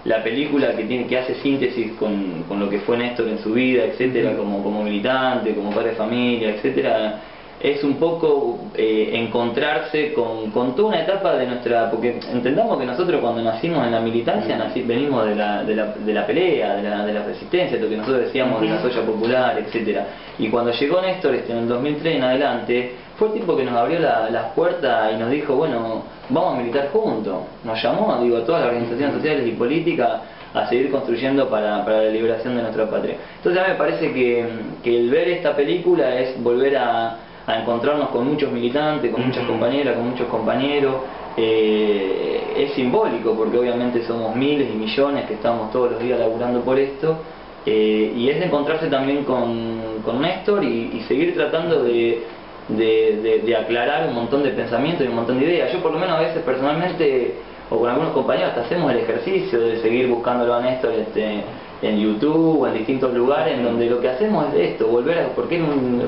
la película que hace síntesis con lo que fue Néstor en su vida, etcétera, como militante, como padre de familia, etcétera, es un poco encontrarse con toda una etapa de nuestra... Porque entendamos que nosotros cuando nacimos en la militancia venimos de la pelea, de la resistencia, lo que nosotros decíamos de la soya popular, etcétera. Y cuando llegó Néstor en el 2003 en adelante, fue el tipo que nos abrió las puertas y nos dijo, bueno, vamos a militar juntos. Nos llamó, a todas las organizaciones sociales y políticas a seguir construyendo para la liberación de nuestra patria. Entonces a mí me parece que el ver esta película es volver a encontrarnos con muchos militantes, con muchas compañeras, con muchos compañeros. Es simbólico porque obviamente somos miles y millones que estamos todos los días laburando por esto, y es de encontrarse también con Néstor y seguir tratando de aclarar un montón de pensamientos y un montón de ideas. Yo por lo menos a veces personalmente o con algunos compañeros hasta hacemos el ejercicio de seguir buscándolo a Néstor en YouTube o en distintos lugares, en donde lo que hacemos es esto, volver a... porque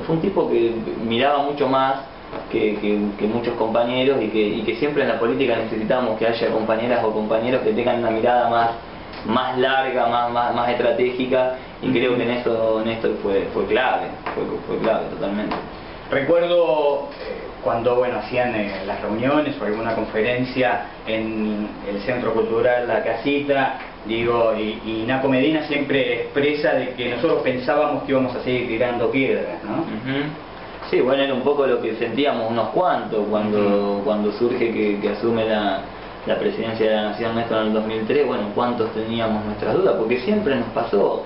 fue un tipo que miraba mucho más que muchos compañeros y que siempre en la política necesitamos que haya compañeras o compañeros que tengan una mirada más larga, más estratégica, y creo que en eso Néstor fue clave, fue clave totalmente. Recuerdo cuando hacían las reuniones o alguna conferencia en el Centro Cultural La Casita, y Naco Medina siempre expresa de que nosotros pensábamos que íbamos a seguir tirando piedras, ¿no? Sí, bueno, era un poco lo que sentíamos unos cuantos cuando surge que asume la presidencia de la Nación Néstor en el 2003, cuántos teníamos nuestras dudas, porque siempre nos pasó.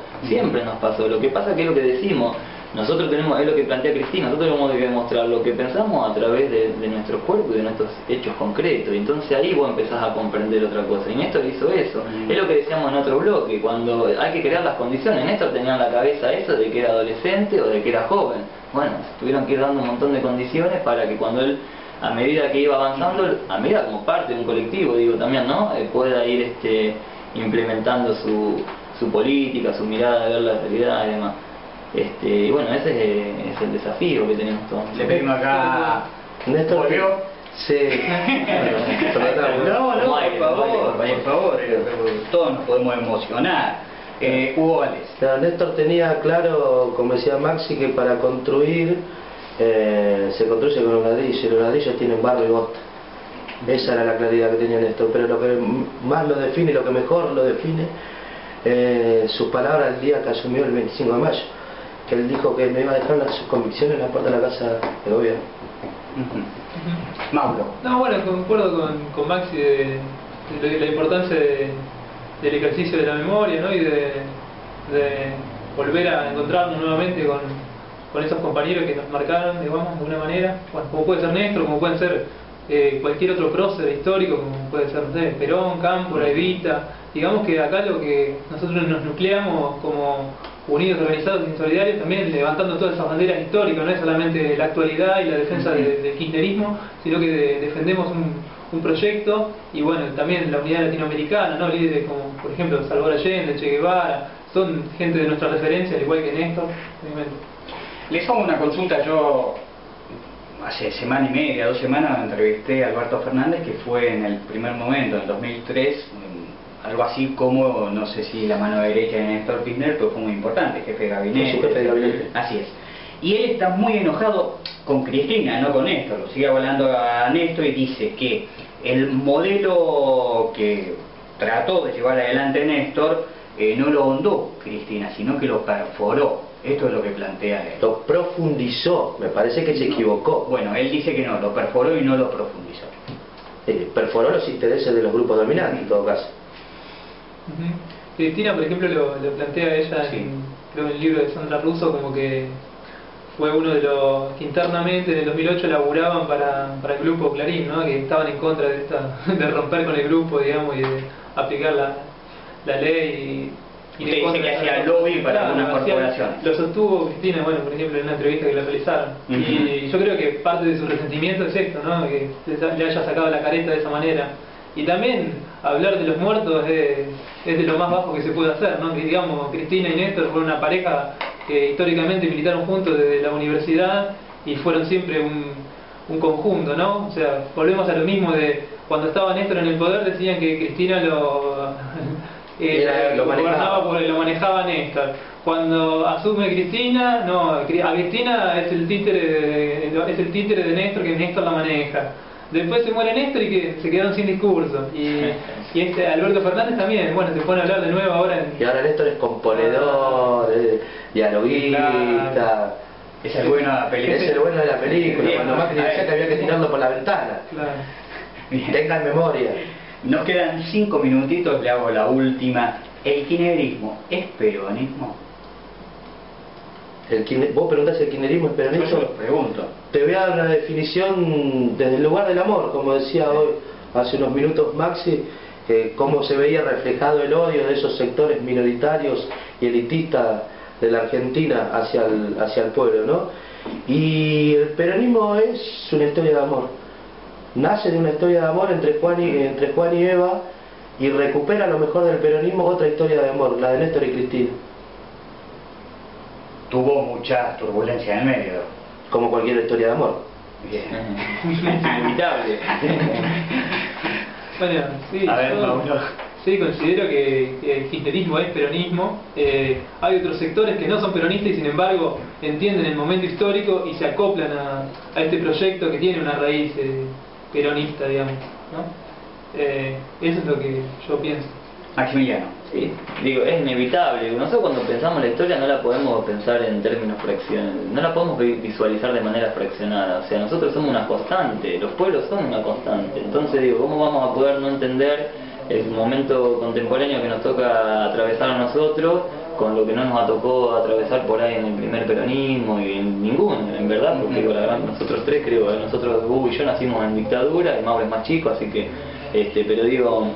Lo que pasa que es lo que decimos, nosotros tenemos, es lo que plantea Cristina, nosotros tenemos que demostrar lo que pensamos a través de nuestros cuerpos y de nuestros hechos concretos, y entonces ahí vos empezás a comprender otra cosa, y Néstor hizo eso. Es lo que decíamos en otro bloque, cuando hay que crear las condiciones. Néstor tenía en la cabeza eso de que era adolescente o de que era joven. Tuvieron que ir dando un montón de condiciones para que cuando él, a medida que iba avanzando, a medida como parte de un colectivo, también, ¿no? Pueda ir implementando su política, su mirada de ver la realidad y demás. Ese es el desafío que tenemos todos. Le pedimos acá... ¿Néstor volvió? Sí. por favor, todos nos podemos emocionar. Hugo Valdés. Néstor tenía claro, como decía Maxi, que para construir se construye con los ladrillos, y los ladrillos tienen barro y bosta. Esa era la claridad que tenía Néstor, pero lo que más lo define, lo que mejor lo define, sus palabras el día que asumió el 25 de mayo, que él dijo que me iba a dejar sus convicciones en la puerta de la casa de gobierno. Mauro. No, concuerdo con Maxi de la importancia del ejercicio de la memoria, ¿no? Y de volver a encontrarnos nuevamente con esos compañeros que nos marcaron, digamos, de una manera, como puede ser Néstor, como pueden ser cualquier otro prócer histórico, como puede ser Perón, Cámpora, Evita. Digamos que acá lo que nosotros nos nucleamos como unidos, organizados y solidarios, también levantando todas esas banderas históricas, no es solamente la actualidad y la defensa del kirchnerismo, sino que defendemos un proyecto, y también la unidad latinoamericana, ¿no? Líderes como, por ejemplo, Salvador Allende, Che Guevara, son gente de nuestra referencia, al igual que Néstor, obviamente. Les hago una consulta. Yo hace semana y media, 2 semanas, entrevisté a Alberto Fernández, que fue en el primer momento, en 2003, algo así como, no sé si la mano derecha de Néstor Kirchner, pero fue muy importante, jefe de gabinete. Su jefe de gabinete. Así es. Y él está muy enojado con Cristina, no con Néstor, lo sigue hablando a Néstor y dice que el modelo que trató de llevar adelante Néstor no lo hondó Cristina, sino que lo perforó. Esto es lo que plantea él. Lo profundizó, me parece que se equivocó. Bueno, él dice que no, lo perforó y no lo profundizó. Perforó los intereses de los grupos dominantes en todo caso. Cristina, por ejemplo, lo plantea ella creo en el libro de Sandra Russo, como que fue uno de los que internamente en el 2008 laburaban para el grupo Clarín, ¿no? Que estaban en contra de romper con el grupo, digamos, y de aplicar la ley y usted dice que hacía lobby para algunas corporaciones. Lo sostuvo Cristina, bueno, por ejemplo, en una entrevista que le realizaron. Y yo creo que parte de su resentimiento es esto, ¿no? Que le haya sacado la careta de esa manera. Y también hablar de los muertos es de lo más bajo que se puede hacer, ¿no? Que digamos, Cristina y Néstor fueron una pareja que históricamente militaron juntos desde la universidad y fueron siempre un conjunto, ¿no? O sea, volvemos a lo mismo de cuando estaba Néstor en el poder decían que Cristina lo manejaba Néstor. Cuando asume Cristina, no, a Cristina es el títere de Néstor, que Néstor la maneja. Después se muere Néstor y que se quedaron sin discurso. Y Alberto Fernández también, bueno, se pone a hablar de nuevo ahora. Y ahora Néstor es componedor, dialoguista. Es el bueno de la película. Es el bueno de la película. Bien, cuando Macri decía que había que tirarlo por la ventana. Claro. Tengan memoria. Nos quedan 5 minutitos, le hago la última. ¿El kirchnerismo es peronismo? Vos preguntás si el kirchnerismo es peronismo. Yo lo pregunto. Te voy a dar una definición desde el lugar del amor, como decía hoy, hace unos minutos Maxi, cómo se veía reflejado el odio de esos sectores minoritarios y elitistas de la Argentina hacia el pueblo, ¿no? Y el peronismo es una historia de amor. Nace de una historia de amor entre Juan y Eva y recupera lo mejor del peronismo otra historia de amor, la de Néstor y Cristina. Tuvo mucha turbulencia en el medio. Como cualquier historia de amor. Bien. Inevitable. Bueno, sí, a ver, sí, considero que el kirchnerismo es peronismo. Hay otros sectores que no son peronistas y sin embargo entienden el momento histórico y se acoplan a este proyecto que tiene una raíz peronista, digamos, ¿no? Eso es lo que yo pienso. Maximiliano. Sí, digo, es inevitable. Nosotros cuando pensamos la historia no la podemos pensar en términos fraccionados, no la podemos visualizar de manera fraccionada. O sea, nosotros somos una constante, los pueblos son una constante. Entonces digo, ¿cómo vamos a poder no entender el momento contemporáneo que nos toca atravesar a nosotros con lo que no nos tocó atravesar por ahí en el primer peronismo y en ninguno, en verdad? Porque digo, la verdad, nosotros tres, creo, nosotros Hugo y yo nacimos en dictadura, y Mauro es más chico, así que, pero digo,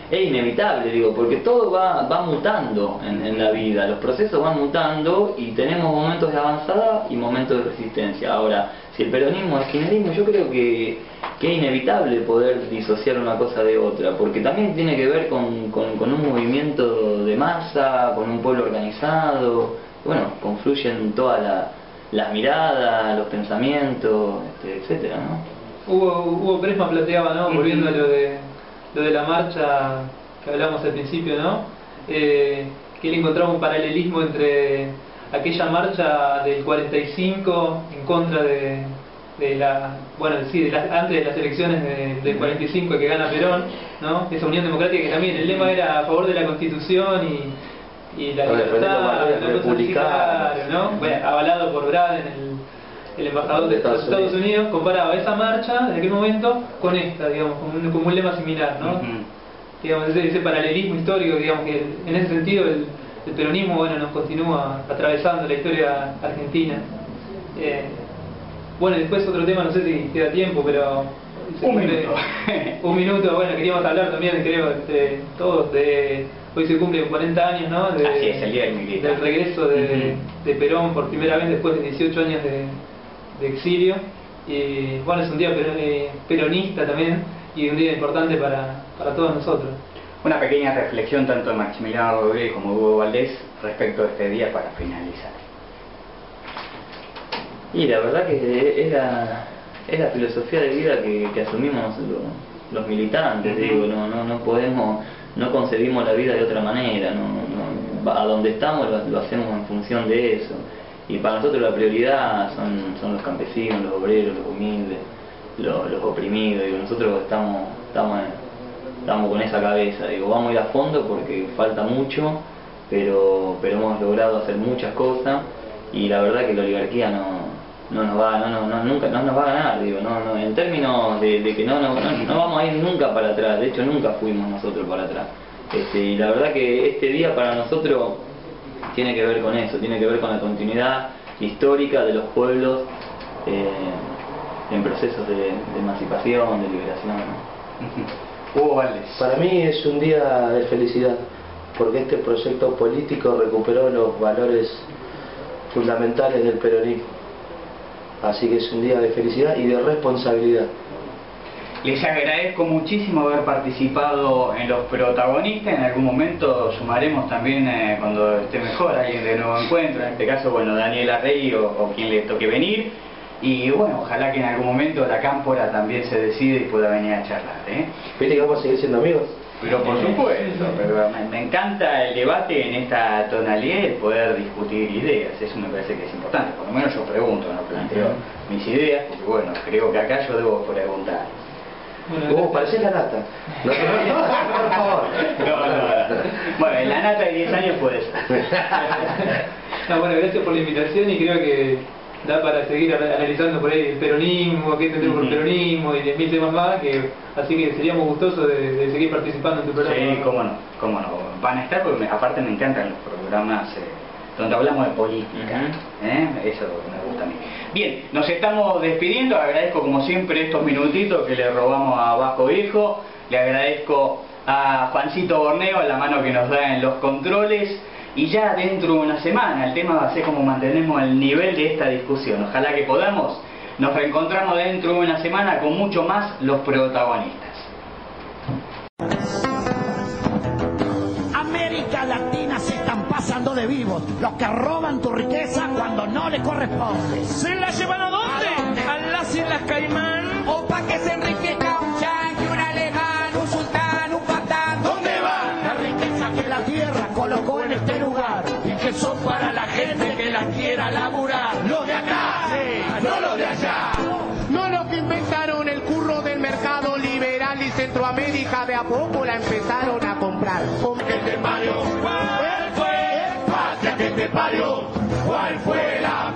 es inevitable, digo, porque todo va mutando en la vida, los procesos van mutando y tenemos momentos de avanzada y momentos de resistencia. Ahora, si el peronismo es kirchnerismo, yo creo que es inevitable poder disociar una cosa de otra, porque también tiene que ver con un movimiento de masa, con un pueblo organizado, bueno, confluyen todas las miradas, los pensamientos, etcétera, ¿no? Hugo Presma planteaba, ¿no? Volviendo a lo de la marcha que hablamos al principio, ¿no? Que él encontraba un paralelismo entre aquella marcha del 45 en contra antes de las elecciones del 45 que gana Perón, ¿no? Esa unión democrática que también el lema era a favor de la Constitución y la libertad, ¿no? Bueno, avalado por Brad el embajador de los Estados Unidos, comparaba esa marcha en aquel momento con esta, digamos, como un lema similar, ¿no? Digamos, ese paralelismo histórico, digamos, que en ese sentido el peronismo, bueno, nos continúa atravesando la historia argentina. Bueno, después otro tema, no sé si queda tiempo, pero un minuto, bueno, queríamos hablar también, creo, de todos, hoy se cumplen 40 años, ¿no? Así es, el día del militar. Del regreso de Perón por primera vez después de 18 años de exilio. Y bueno, es un día peronista también y un día importante para todos nosotros. Una pequeña reflexión tanto de Maximiliano Rodríguez como de Hugo Valdés respecto a este día para finalizar. Y la verdad que es la filosofía de vida que asumimos los militantes, digo, no podemos, no concebimos la vida de otra manera, a donde estamos lo hacemos en función de eso. Y para nosotros la prioridad son los campesinos, los obreros, los humildes, los oprimidos. Digo, nosotros estamos con esa cabeza. Digo, vamos a ir a fondo porque falta mucho, pero hemos logrado hacer muchas cosas y la verdad que la oligarquía nunca nos va a ganar. Digo, en términos de que no vamos a ir nunca para atrás. De hecho, nunca fuimos nosotros para atrás. Y la verdad que este día para nosotros tiene que ver con eso, tiene que ver con la continuidad histórica de los pueblos en procesos de emancipación, de liberación, ¿no? Hugo Valdés. Para mí es un día de felicidad, porque este proyecto político recuperó los valores fundamentales del peronismo. Así que es un día de felicidad y de responsabilidad. Les agradezco muchísimo haber participado en los protagonistas. En algún momento sumaremos también, cuando esté mejor, alguien de nuevo encuentro. En este caso, bueno, Daniela Rey o quien le toque venir. Y bueno, ojalá que en algún momento la cámpora también se decide y pueda venir a charlar. ¿Viste que vamos a seguir siendo amigos? Pero por supuesto, pero me encanta el debate en esta tonalidad y el poder discutir ideas. Eso me parece que es importante. Por lo menos yo pregunto, no planteo mis ideas, porque bueno, creo que acá yo debo preguntar. Parecés la nata. No te por favor. No. Bueno, en la nata de 10 años puede ser. Bueno, gracias por la invitación y creo que da para seguir analizando por ahí el peronismo, qué entendemos por peronismo y 10.000 temas más, así que seríamos gustosos de seguir participando en tu programa. Sí, cómo no. Van a estar porque aparte me encantan los programas donde hablamos de política. Eso me gusta a mí. Bien, nos estamos despidiendo. Agradezco como siempre estos minutitos que le robamos a Vasco Viejo. Le agradezco a Juancito Borneo la mano que nos da en los controles. Y ya dentro de una semana el tema va a ser cómo mantenemos el nivel de esta discusión. Ojalá que podamos. Nos reencontramos dentro de una semana con mucho más los protagonistas. América Latina se están pasando de vivos. Los que roban tu riqueza cuando no le corresponde. ¿Se la llevan a dónde? ¿A las Islas Caimán? ¿O pa' que se enriquezca un yanqui, un alemán, un sultán, un patán? ¿Dónde van? La riqueza que la tierra colocó en este lugar y que son para la gente que la quiera laburar. Los de acá, no los de allá. No los que inventaron el curro del mercado liberal y Centroamérica de a poco la empezaron a comprar. ¿Qué te parió? ¿Cuál fue? Patria que te parió. ¿Cuál fue la